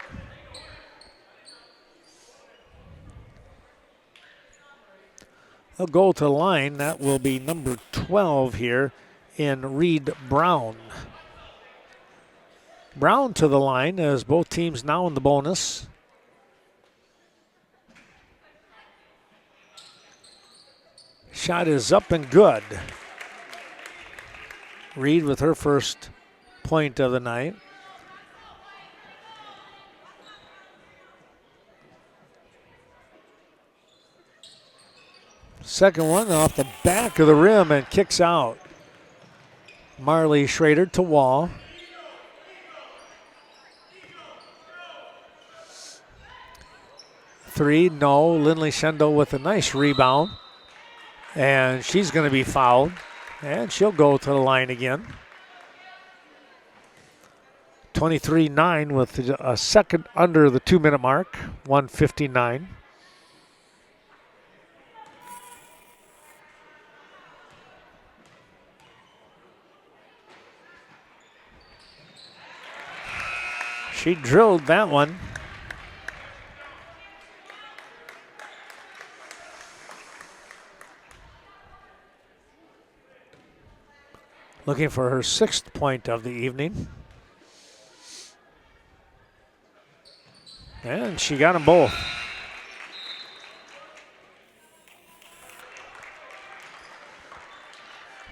They'll go to the line. That will be number 12 here in Reed Brown. Brown to the line as both teams now in the bonus. Shot is up and good. Reed with her first point of the night. Second one off the back of the rim and kicks out. Marley Schrader to Wall. Three, no. Lindley Shendo with a nice rebound. And she's going to be fouled. And she'll go to the line again. 23-9 with a second under the 2-minute mark. 1:59. She drilled that one. Looking for her sixth point of the evening. And she got them both.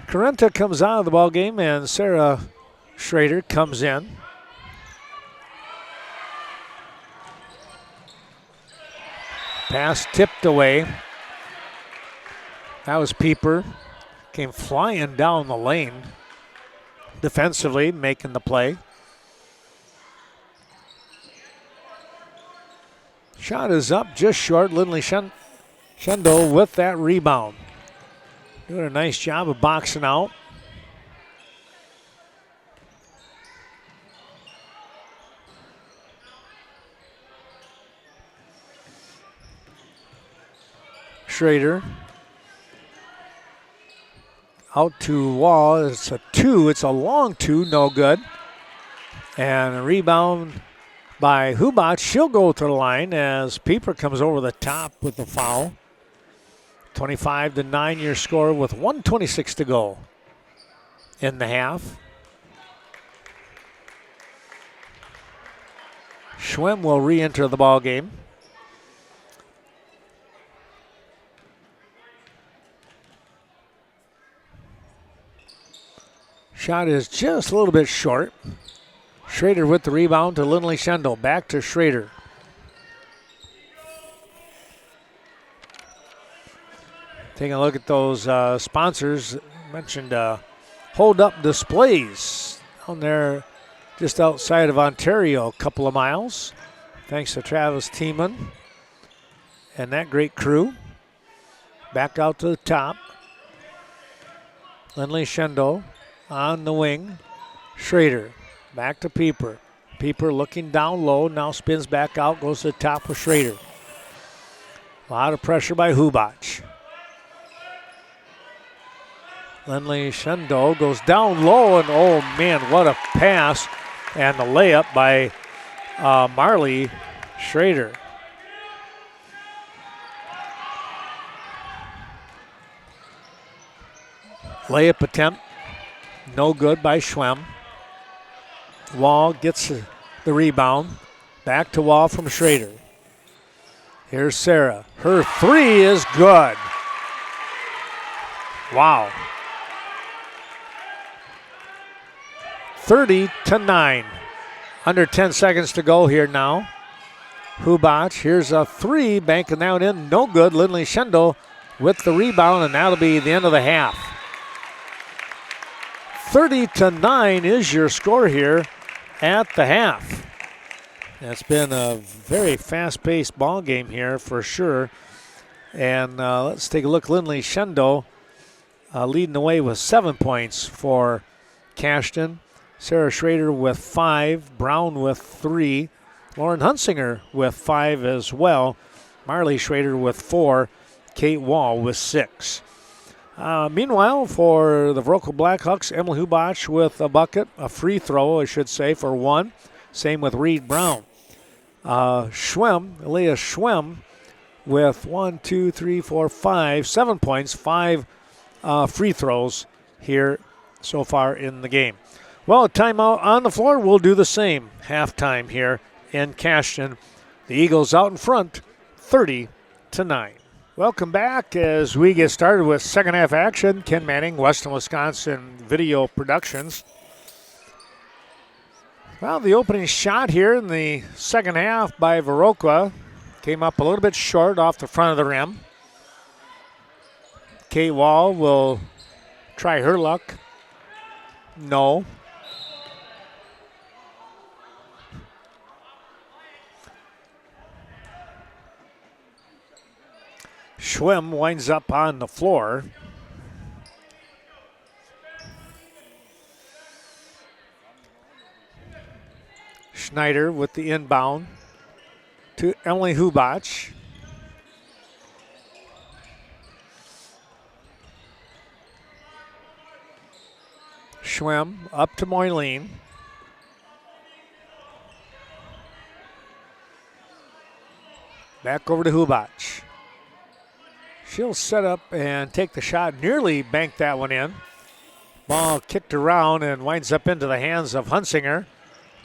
Carenta comes out of the ball game and Sarah Schrader comes in. Pass tipped away. That was Pieper. Came flying down the lane. Defensively making the play. Shot is up just short. Lindley Shendo with that rebound. Doing a nice job of boxing out. Schrader. Out to Wall. It's a two. It's a long two. No good. And a rebound by Hubat. She'll go to the line as Pieper comes over the top with the foul. 25-9 your score with 1:26 to go in the half. Schwem will re-enter the ball game. Shot is just a little bit short. Schrader with the rebound to Lindley Schendel. Back to Schrader. Taking a look at those sponsors. Mentioned Hold Up Displays down there just outside of Ontario, a couple of miles. Thanks to Travis Tiemann and that great crew. Back out to the top. Lindley Schendel on the wing. Schrader back to Pieper. Pieper looking down low, now spins back out, goes to the top with Schrader. A lot of pressure by Hubac. Lindley Schendel goes down low, and oh man, what a pass. And the layup by Marley Schrader. Layup attempt, no good by Schwem. Wall gets the rebound. Back to Wall from Schrader. Here's Sarah. Her three is good. Wow. 30-9. Under 10 seconds to go here now. Hubac, here's a three, banking that one in, no good. Lindley Schendel with the rebound, and that'll be the end of the half. 30-9 is your score here at the half. It's been a very fast-paced ball game here for sure. And let's take a look. Lindley Schendel leading the way with 7 points for Cashton. Sarah Schrader with 5, Brown with 3, Lauren Hunsinger with 5 as well, Marley Schrader with 4, Kate Wall with 6. Meanwhile, for the Viroqua Blackhawks, Emily Hubac with a bucket, a free throw, I should say, for 1. Same with Reed Brown. Leah Schwem with 7 points, 5 free throws here so far in the game. Well, a timeout on the floor. We'll do the same. Halftime here in Cashton. The Eagles out in front, 30-9. Welcome back as we get started with second half action. Ken Manning, Western Wisconsin Video Productions. Well, the opening shot here in the second half by Viroqua came up a little bit short off the front of the rim. Kate Wall will try her luck. No. Schwem winds up on the floor. Schneider with the inbound to Emily Hubac. Schwem up to Moyleen. Back over to Hubac. She'll set up and take the shot, nearly banked that one in. Ball kicked around and winds up into the hands of Hunsinger.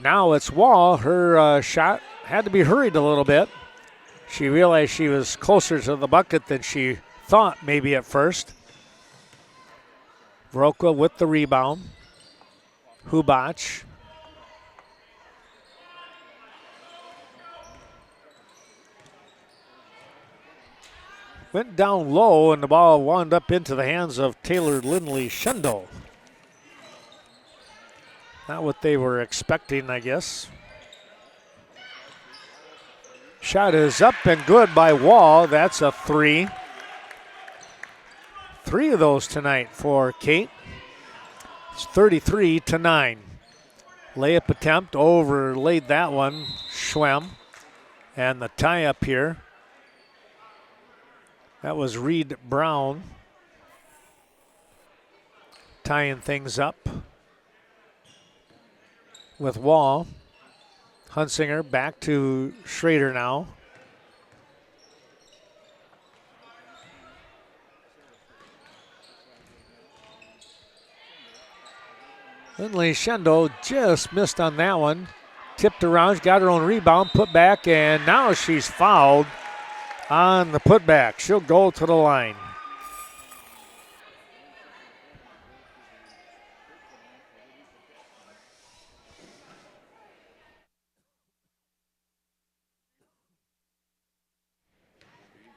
Now it's Wall. Her shot had to be hurried a little bit. She realized she was closer to the bucket than she thought maybe at first. Viroqua with the rebound. Hubac. Went down low, and the ball wound up into the hands of Taylor Lindley Schendel. Not what they were expecting, I guess. Shot is up and good by Wall. That's a 3. 3 of those tonight for Kate. It's 33-9. Layup attempt, overlaid that one. Schwem. And the tie up here. That was Reed Brown tying things up with Wall. Hunsinger back to Schrader now. Lindley Schendel just missed on that one. Tipped around, got her own rebound, put back, and now she's fouled on the putback. She'll go to the line.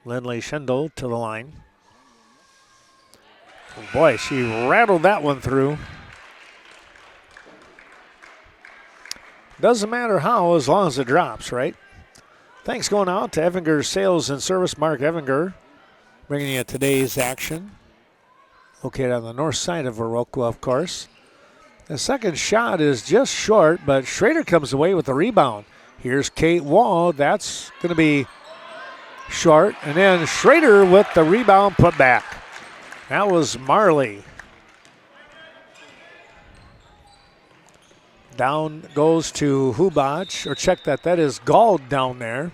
Lindley Schendel to the line. Oh boy, she rattled that one through. Doesn't matter how, as long as it drops, right? Thanks going out to Evinger Sales and Service. Mark Evinger bringing you today's action. Located on the north side of Viroqua, of course. The second shot is just short, but Schrader comes away with the rebound. Here's Kate Wall. That's going to be short. And then Schrader with the rebound put back. That was Marley. Down goes to Hubach, or check that. That is Gald down there.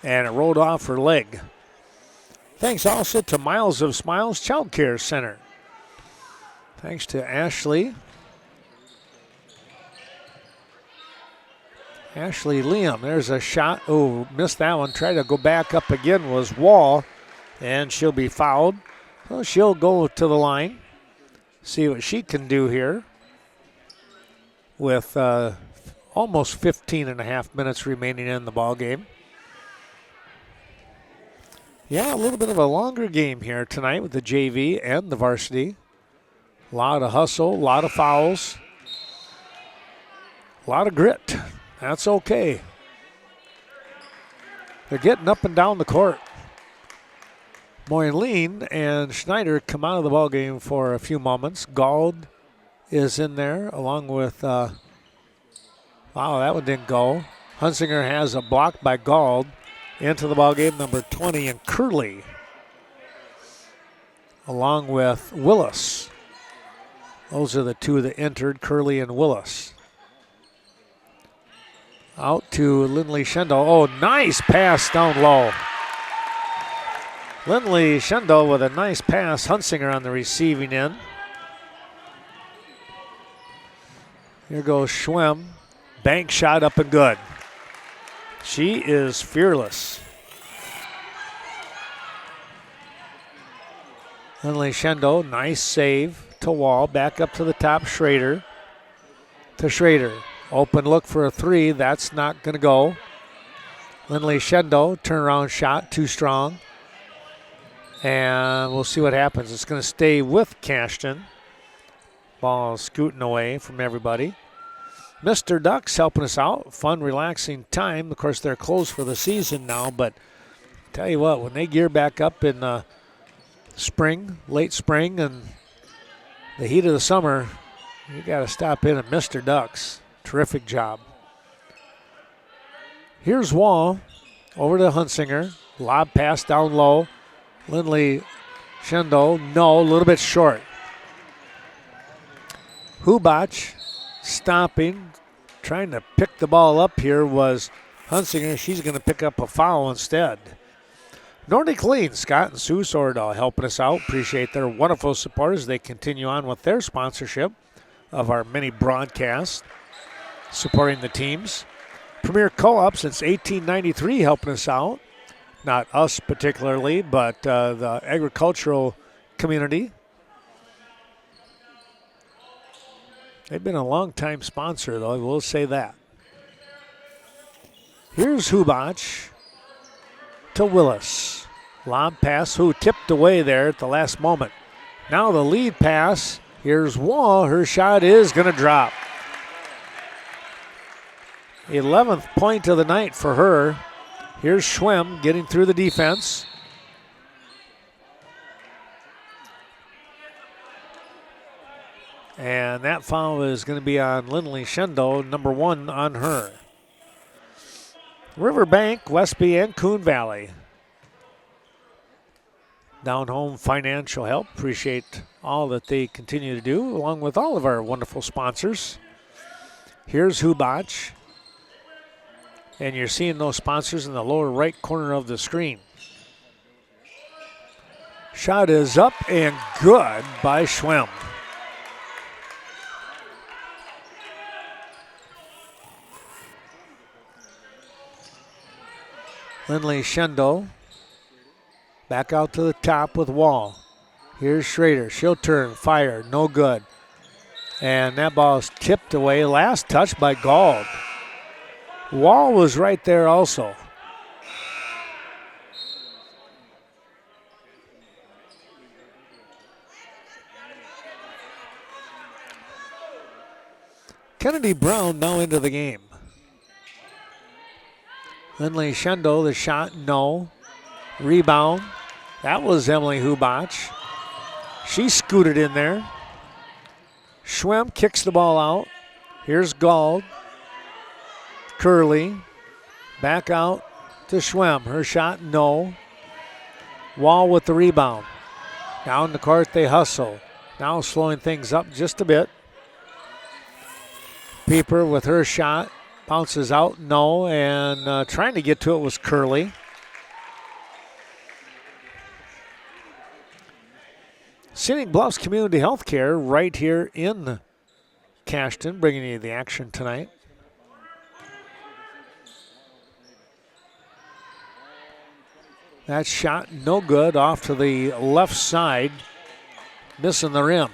And it rolled off her leg. Thanks also to Miles of Smiles Child Care Center. Thanks to Ashley. Ashley Liam, there's a shot. Oh, missed that one. Tried to go back up again was Wall, and she'll be fouled. So she'll go to the line, see what she can do here with almost 15 and a half minutes remaining in the ball game. Yeah, a little bit of a longer game here tonight with the JV and the varsity. A lot of hustle, a lot of fouls, a lot of grit. That's okay. They're getting up and down the court. Moyleen and Schneider come out of the ball game for a few moments. Gald is in there along with, wow, that one didn't go. Hunsinger has a block by Gald. Into the ball game, number 20, and Curley, along with Willis. Those are the two that entered, Curley and Willis. Out to Lindley Schendel. Oh, nice pass down low. Lindley Schendel with a nice pass. Hunsinger on the receiving end. Here goes Schwem. Bank shot up and good. She is fearless. Lindley Schendel, nice save to Wall. Back up to the top, Schrader. To Schrader. Open look for a three. That's not going to go. Lindley Schendel, turnaround shot, too strong. And we'll see what happens. It's going to stay with Cashton. Ball scooting away from everybody. Mr. Ducks helping us out. Fun, relaxing time. Of course, they're closed for the season now, but tell you what, when they gear back up in spring, late spring, and the heat of the summer, you got to stop in at Mr. Ducks. Terrific job. Here's Wall over to Hunsinger. Lob pass down low. Lindley Schendel, no, a little bit short. Hubach stopping, trying to pick the ball up here was Hunsinger. She's going to pick up a foul instead. Nordic Lean, Scott and Sue Sordahl helping us out. Appreciate their wonderful support as they continue on with their sponsorship of our many broadcasts, supporting the teams. Premier Co-op since 1893 helping us out. Not us particularly, but the agricultural community. They've been a long-time sponsor, though, I will say that. Here's Hubach to Willis. Lob pass, who tipped away there at the last moment. Now the lead pass. Here's Wall. Her shot is going to drop. 11th point of the night for her. Here's Schwem getting through the defense. And that foul is going to be on Lindley Schendel, number 1 on her. Riverbank, Westby, and Coon Valley. Down home financial help. Appreciate all that they continue to do, along with all of our wonderful sponsors. Here's Hubach. And you're seeing those sponsors in the lower right corner of the screen. Shot is up and good by Schwem. Lindley Schendel back out to the top with Wall. Here's Schrader. She'll turn, fire, no good. And that ball is tipped away. Last touch by Gald. Wall was right there also. Kennedy Brown now into the game. Lindley Shendo, the shot, no. Rebound. That was Emily Hubach. She scooted in there. Schwem kicks the ball out. Here's Gald. Curley. Back out to Schwem. Her shot, no. Wall with the rebound. Down the court, they hustle. Now slowing things up just a bit. Pieper with her shot. Bounces out, no. And trying to get to it was Curley. Scenic Bluffs Community Healthcare right here in Cashton, bringing you the action tonight. That shot no good, off to the left side, missing the rim.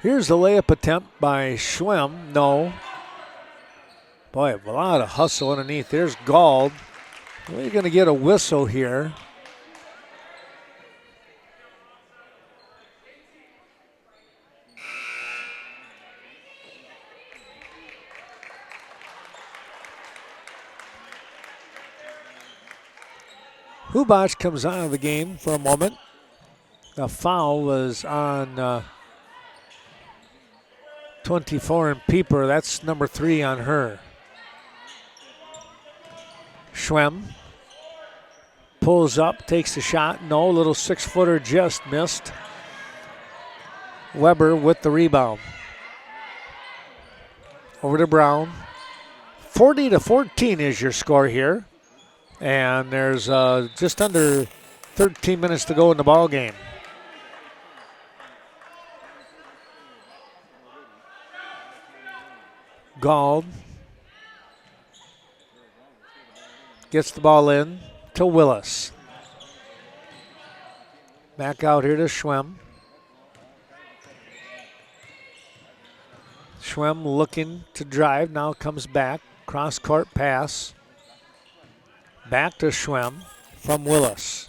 Here's the layup attempt by Schwem, no. Boy, a lot of hustle underneath. There's Gald. We're going to get a whistle here. Hubach comes out of the game for a moment. The foul was on 24 and Pieper. That's number 3 on her. Schwem pulls up, takes the shot. No, little 6-footer just missed. Weber with the rebound. Over to Brown. 40-14 is your score here. And there's just under 13 minutes to go in the ball game. Gald gets the ball in to Willis. Back out here to Schwem. Schwem looking to drive, now comes back. Cross-court pass. Back to Schwem from Willis.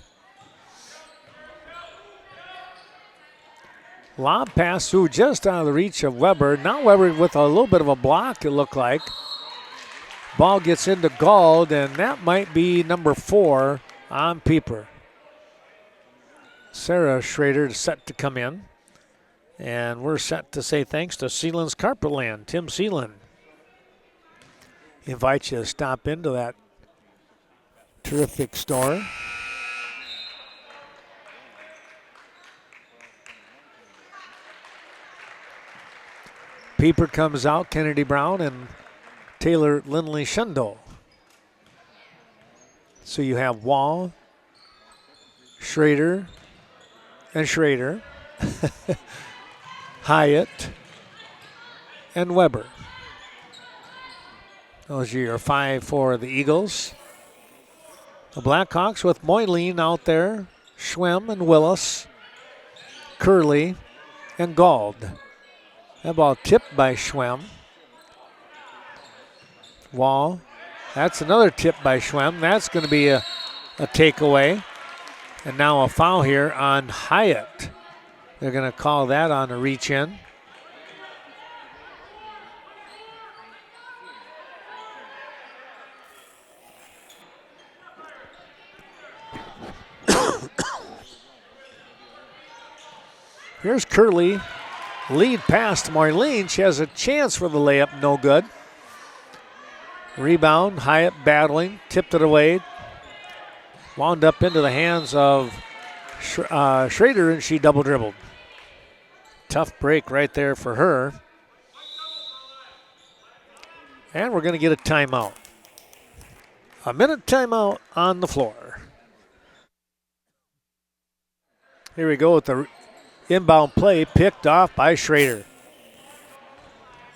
Lob pass through just out of the reach of Weber. Now Weber with a little bit of a block, it looked like. Ball gets into Gald, and that might be number 4 on Pieper. Sarah Schrader set to come in. And we're set to say thanks to Sealand's Carpetland. Tim Sealand invites you to stop into that terrific store. Pieper comes out, Kennedy Brown and Taylor Lindley Shundle. So you have Wall, Schrader, and Schrader, Hyatt, and Weber. Those are your 5 for the Eagles. The Blackhawks with Moyleen out there, Schwem and Willis, Curley, and Gald. That ball tipped by Schwem. Wall. That's another tip by Schwem. That's going to be a takeaway. And now a foul here on Hyatt. They're going to call that on a reach in. Here's Curley. Lead pass to Marlene. She has a chance for the layup, no good. Rebound, Hyatt battling, tipped it away. Wound up into the hands of Schrader, and she double dribbled. Tough break right there for her. And we're going to get a timeout. A minute timeout on the floor. Here we go with the inbound play, picked off by Schrader.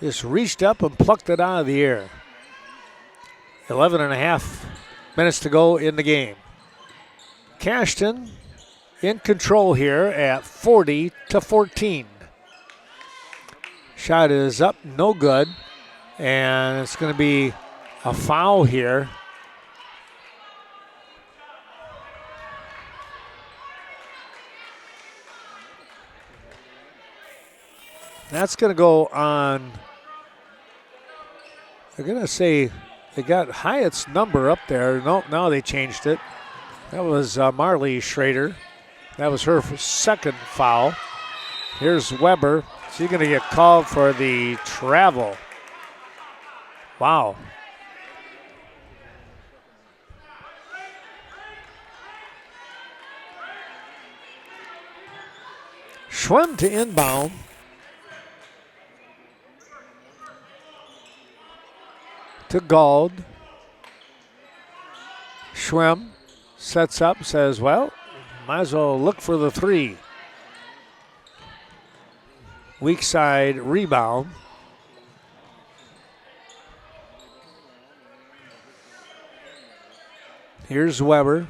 Just reached up and plucked it out of the air. 11 and a half minutes to go in the game. Cashton in control here at 40-14. Shot is up, no good. And it's going to be a foul here. That's going to go on. They're going to say they got Hyatt's number up there. Nope, now they changed it. That was Marley Schrader. That was her second foul. Here's Weber. She's going to get called for the travel. Wow. Schwem to inbound. To Gauld. Schwem sets up, says, well, might as well look for the three. Weak side rebound. Here's Weber.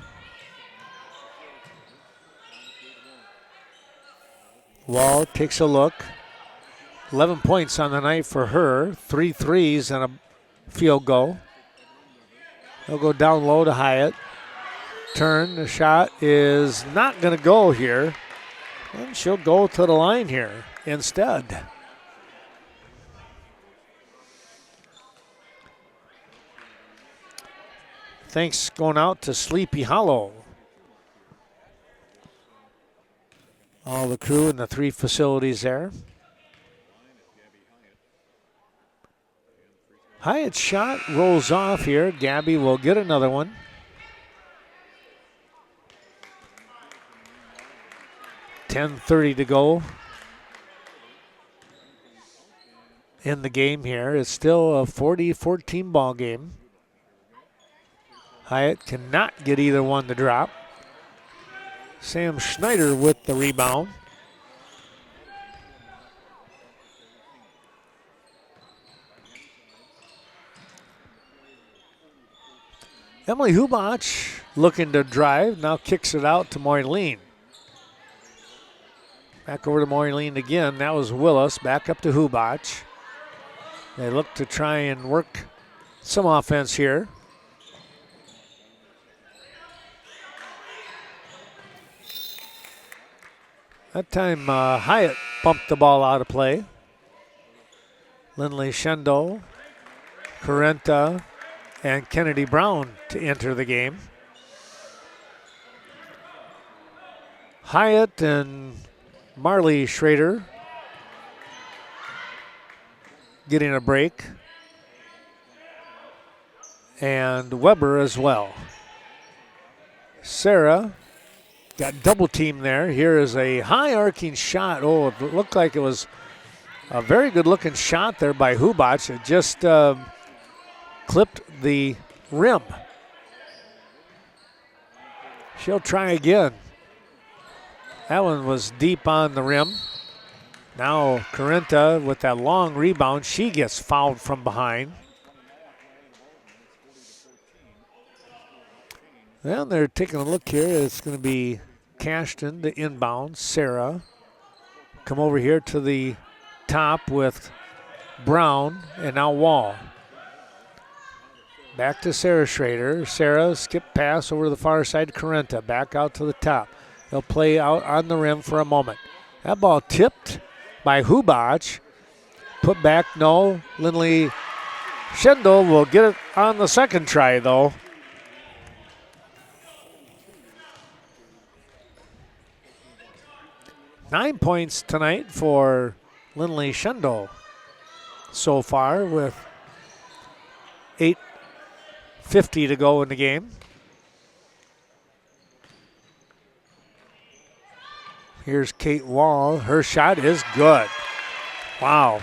Wall takes a look. 11 points on the night for her. 3 threes and a field goal. They'll go down low to Hyatt. Turn. The shot is not going to go here. And she'll go to the line here instead. Thanks going out to Sleepy Hollow. All the crew in the 3 facilities there. Hyatt's shot rolls off here. Gabby will get another one. .10:30 to go in the game here. It's still a 40-14 ball game. Hyatt cannot get either one to drop. Sam Schneider with the rebound. Emily Hubach looking to drive, now kicks it out to Moyleen. Back over to Moyleen again. That was Willis. Back up to Hubach. They look to try and work some offense here. That time Hyatt bumped the ball out of play. Lindley Shendo, Carenta, and Kennedy Brown to enter the game. Hyatt and Marley Schrader getting a break. And Weber as well. Sarah got double team there. Here is a high arcing shot. Oh, it looked like it was a very good looking shot there by Hubach. It just clipped the rim. She'll try again. That one was deep on the rim. Now Carenta with that long rebound. She gets fouled from behind. Well, they're taking a look here. It's going to be Cashton, the inbound. Sarah come over here to the top with Brown, and now Wall. Back to Sarah Schrader. Sarah skip pass over to the far side. Carenta back out to the top. They'll play out on the rim for a moment. That ball tipped by Hubach. Put back, no. Lindley Schendel will get it on the second try, though. Nine points tonight for Lindley Schendel so far with 8:50 to go in the game. Here's Kate Wall. Her shot is good. Wow.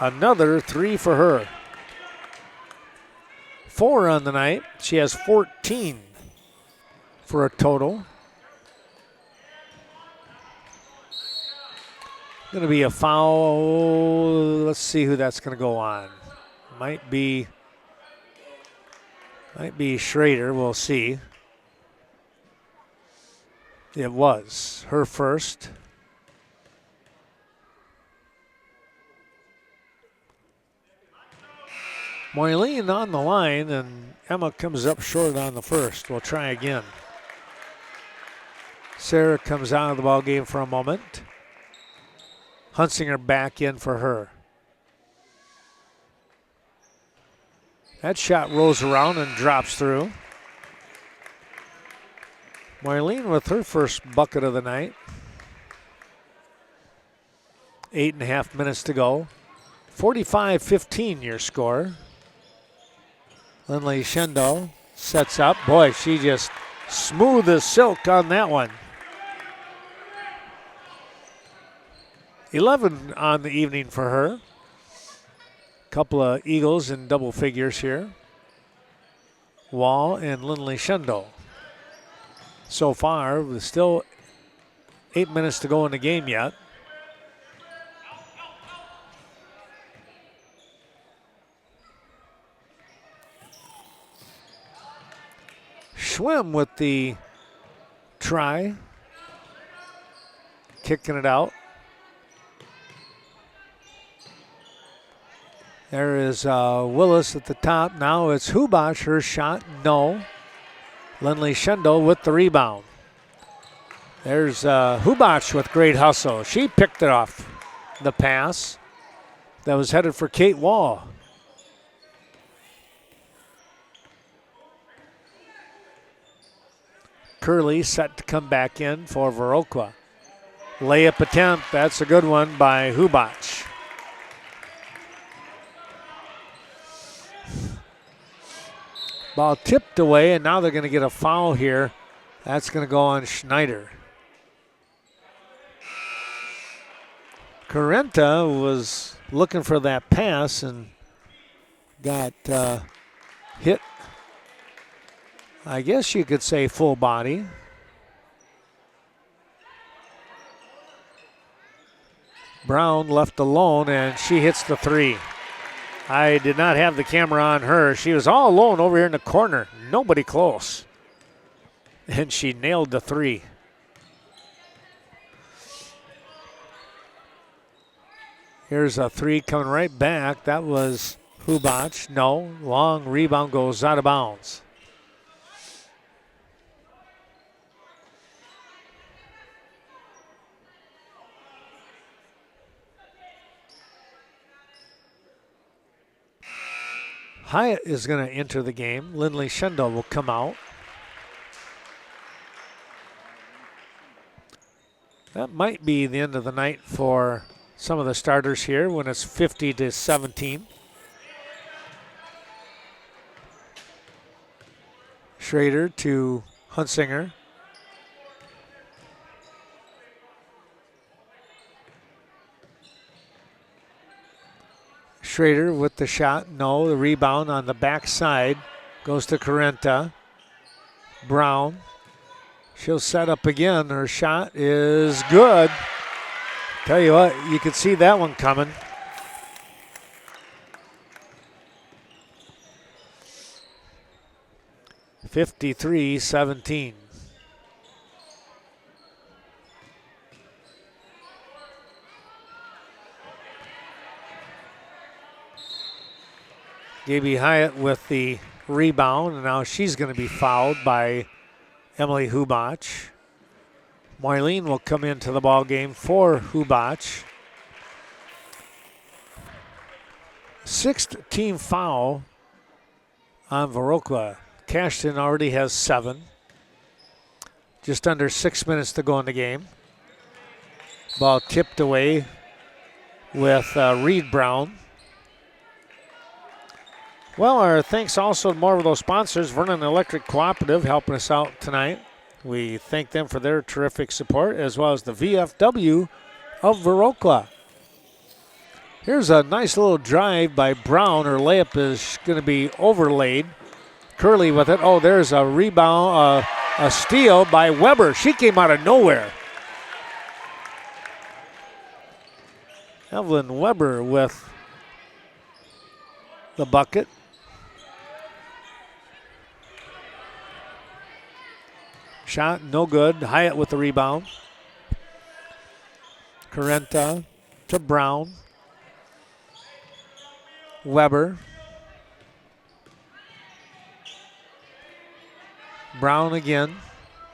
Another three for her. 4 on the night. She has 14 for a total. Going to be a foul. Let's see who that's going to go on. Might be Schrader. We'll see. It was her first. Moyleen on the line, and Emma comes up short on the first. We'll try again. Sarah comes out of the ball game for a moment. Hunsinger back in for her. That shot rolls around and drops through. Marlene with her first bucket of the night. 8.5 minutes to go. 45-15 your score. Lindley Shendo sets up. Boy, she just smooth as silk on that one. 11 on the evening for her. Couple of Eagles in double figures here. Wall and Lindley Shendo. So far, there's still 8 minutes to go in the game yet. Schwim with the try. Kicking it out. There is Willis at the top. Now it's Hubash, her shot, no. Lindley Shendo with the rebound. There's Hubash with great hustle. She picked it off the pass that was headed for Kate Wall. Curley set to come back in for Viroqua. Layup attempt, that's a good one by Hubash. Ball tipped away, and now they're going to get a foul here. That's going to go on Schneider. Carenta was looking for that pass and got hit, I guess you could say, full body. Brown left alone, and she hits the three. I did not have the camera on her. She was all alone over here in the corner. Nobody close. And she nailed the three. Here's a three coming right back. That was Hubash. No. Long rebound goes out of bounds. Hyatt is going to enter the game. Lindley Shendo will come out. That might be the end of the night for some of the starters here when it's 50-17. Schrader to Hunsinger. Schrader with the shot. No, the rebound on the backside goes to Carenta. Brown. She'll set up again. Her shot is good. Tell you what, you could see that one coming. (53-17). Gaby Hyatt with the rebound, and now she's going to be fouled by Emily Hubash. Marlene will come into the ball game for Hubash. Sixth team foul on Viroqua. Cashton already has 7. Just under 6 minutes to go in the game. Ball tipped away with Reed Brown. Well, our thanks also to more of those sponsors. Vernon Electric Cooperative helping us out tonight. We thank them for their terrific support, as well as the VFW of Viroqua. Here's a nice little drive by Brown. Her layup is going to be overlaid. Curley with it. Oh, there's a rebound, a steal by Weber. She came out of nowhere. Evelyn Weber with the bucket. Shot no good. Hyatt with the rebound. Carenta to Brown. Weber. Brown again.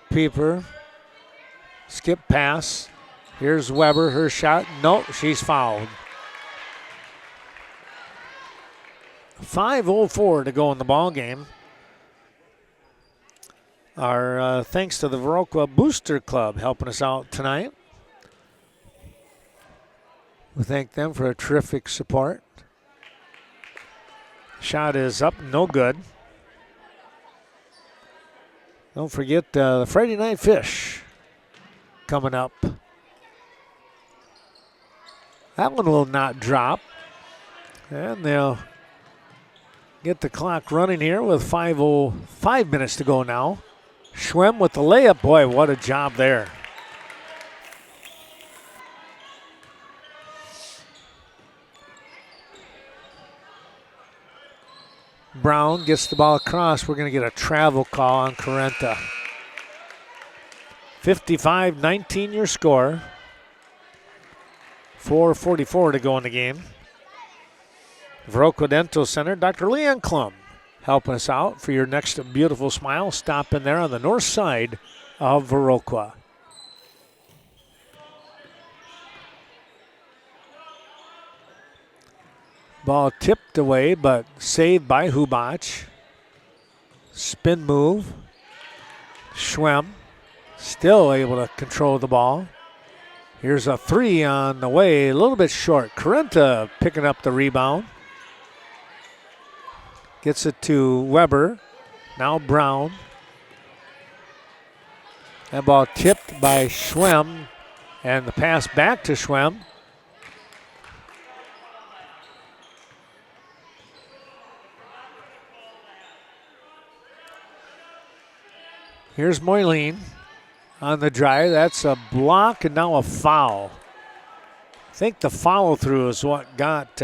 Pieper. Skip pass. Here's Weber, her shot. Nope, she's fouled. 5:04 to go in the ball game. Our thanks to the Viroqua Booster Club helping us out tonight. We thank them for a terrific support. Shot is up, no good. Don't forget the Friday Night Fish coming up. That one will not drop. And they'll get the clock running here with 5:05 minutes to go now. Schwem with the layup. Boy, what a job there. Brown gets the ball across. We're going to get a travel call on Carenta. 55-19 your score. 4:44 to go in the game. Viroqua Dental Center, Dr. Leon Klum helping us out for your next beautiful smile. Stop in there on the north side of Viroqua. Ball tipped away, but saved by Hubach. Spin move. Schwem still able to control the ball. Here's a three on the way, a little bit short. Carenta picking up the rebound. Gets it to Weber. Now Brown. That ball tipped by Schwem, and the pass back to Schwem. Here's Moyleen on the drive. That's a block and now a foul. I think the follow through is what got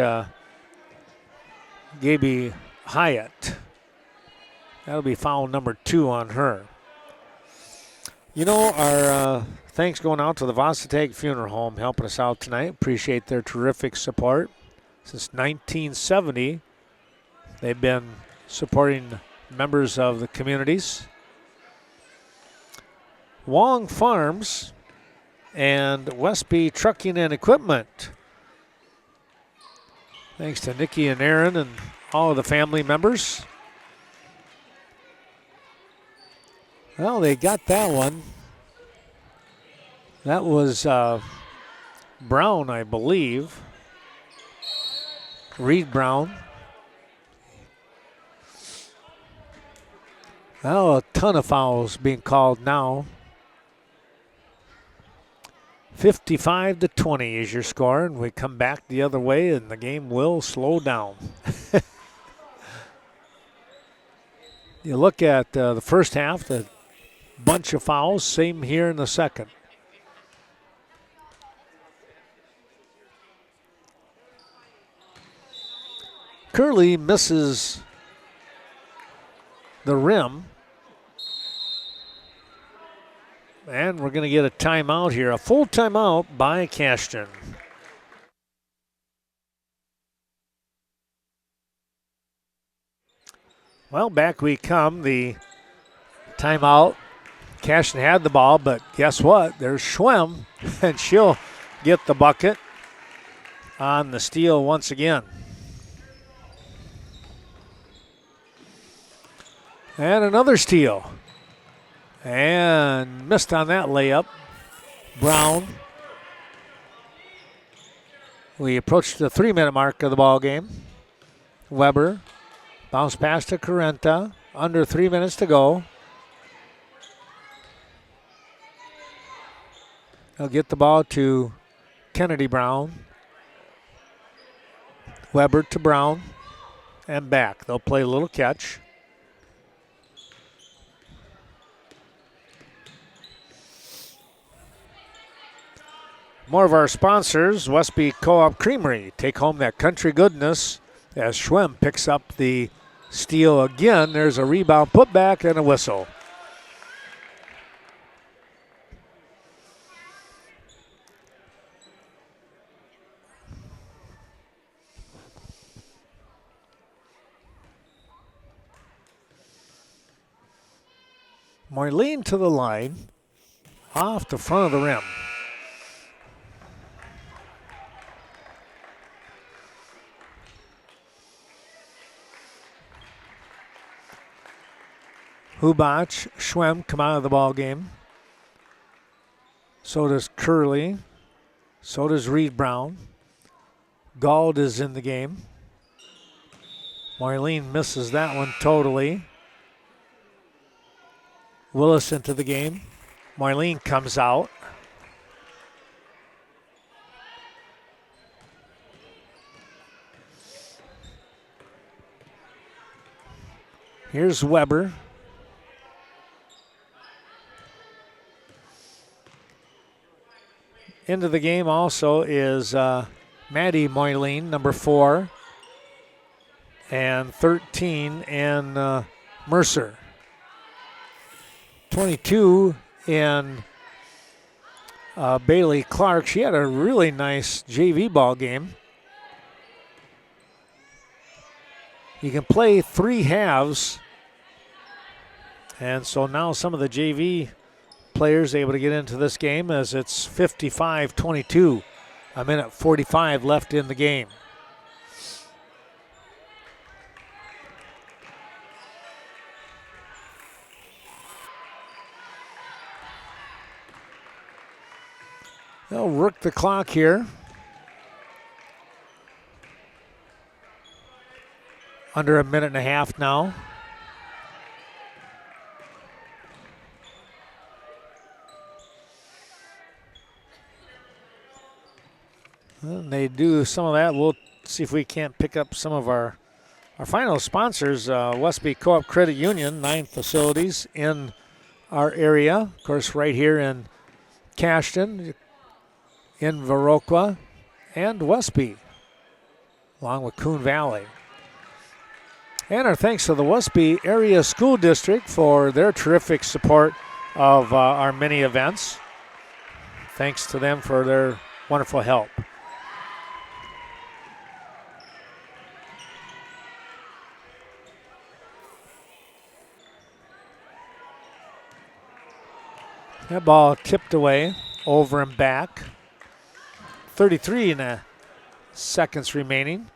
Gaby Hyatt. That'll be foul number 2 on her. You know, our thanks going out to the Varsity Funeral Home helping us out tonight. Appreciate their terrific support. Since 1970, they've been supporting members of the communities. Wong Farms and Westby Trucking and Equipment. Thanks to Nikki and Aaron and all of the family members. Well, they got that one. That was Brown, I believe. Reed Brown. Well, a ton of fouls being called now. 55-20 is your score, and we come back the other way, and the game will slow down. You look at the first half, the bunch of fouls, same here in the second. Curley misses the rim. And we're going to get a timeout here, a full timeout by Cashton. Well, back we come. The timeout. Cashton had the ball, but guess what? There's Schwem, and she'll get the bucket on the steal once again. And another steal. And missed on that layup. Brown. We approach the 3-minute mark of the ball game. Weber. Bounce pass to Carenta. Under 3 minutes to go. They'll get the ball to Kennedy Brown. Weber to Brown. And back. They'll play a little catch. More of our sponsors, Westby Co-op Creamery. Take home that country goodness as Schwem picks up the steal again. There's a rebound, put back, and a whistle. Moyleen to the line, off the front of the rim. Hubach, Schwem come out of the ball game. So does Curley. So does Reed Brown. Gauld is in the game. Marlene misses that one totally. Willis into the game. Marlene comes out. Here's Weber. Into the game also is Maddie Moyleen, number 4, and 13, and Mercer. 22 in Bailey Clark. She had a really nice JV ball game. You can play 3 halves, and so now some of the JV players able to get into this game as it's 55-22. A minute 45 left in the game. They'll work the clock here. Under a minute and a half now. And they do some of that. We'll see if we can't pick up some of our final sponsors. Westby Co-op Credit Union, 9 facilities in our area. Of course, right here in Cashton, in Viroqua, and Westby, along with Coon Valley. And our thanks to the Westby Area School District for their terrific support of our many events. Thanks to them for their wonderful help. That ball tipped away, over and back. 33 and a seconds remaining.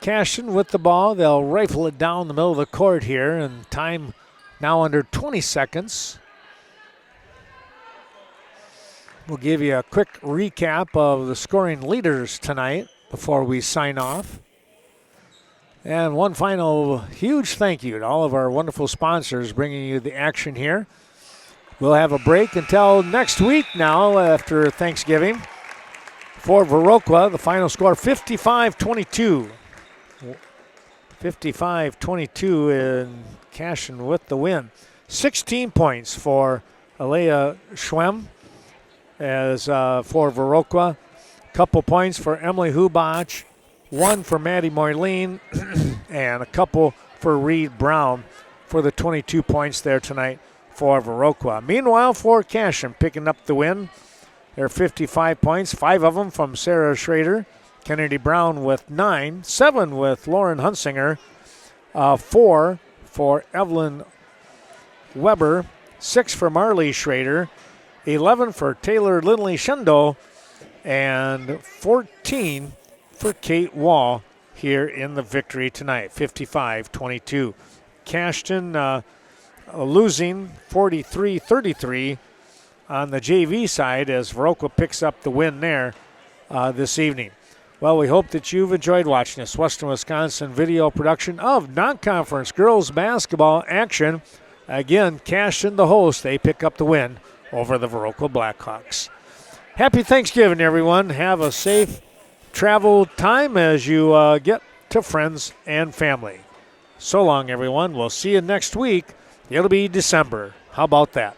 Cashton with the ball. They'll rifle it down the middle of the court here, and time now under 20 seconds. We'll give you a quick recap of the scoring leaders tonight before we sign off. And one final huge thank you to all of our wonderful sponsors bringing you the action here. We'll have a break until next week now after Thanksgiving. For Viroqua, the final score 55-22. 55-22 in Cashton with the win. 16 points for Alea Schwem as for Viroqua. Couple points for Emily Hubach, 1 for Maddie Moyleen, and a couple for Reed Brown for the 22 points there tonight for Viroqua. Meanwhile, for Cashton picking up the win. There are 55 points, 5 of them from Sarah Schrader. Kennedy Brown with 9, 7 with Lauren Hunsinger, 4 for Evelyn Weber, 6 for Marley Schrader, 11 for Taylor Lindley Shendo, and 14 for Kate Wall here in the victory tonight, 55-22. Cashton losing 43-33 on the JV side as Viroqua picks up the win there this evening. Well, we hope that you've enjoyed watching this Western Wisconsin video production of non-conference girls basketball action. Again, Cashton, the host, they pick up the win over the Viroqua Blackhawks. Happy Thanksgiving, everyone. Have a safe travel time as you get to friends and family. So long, everyone. We'll see you next week. It'll be December. How about that?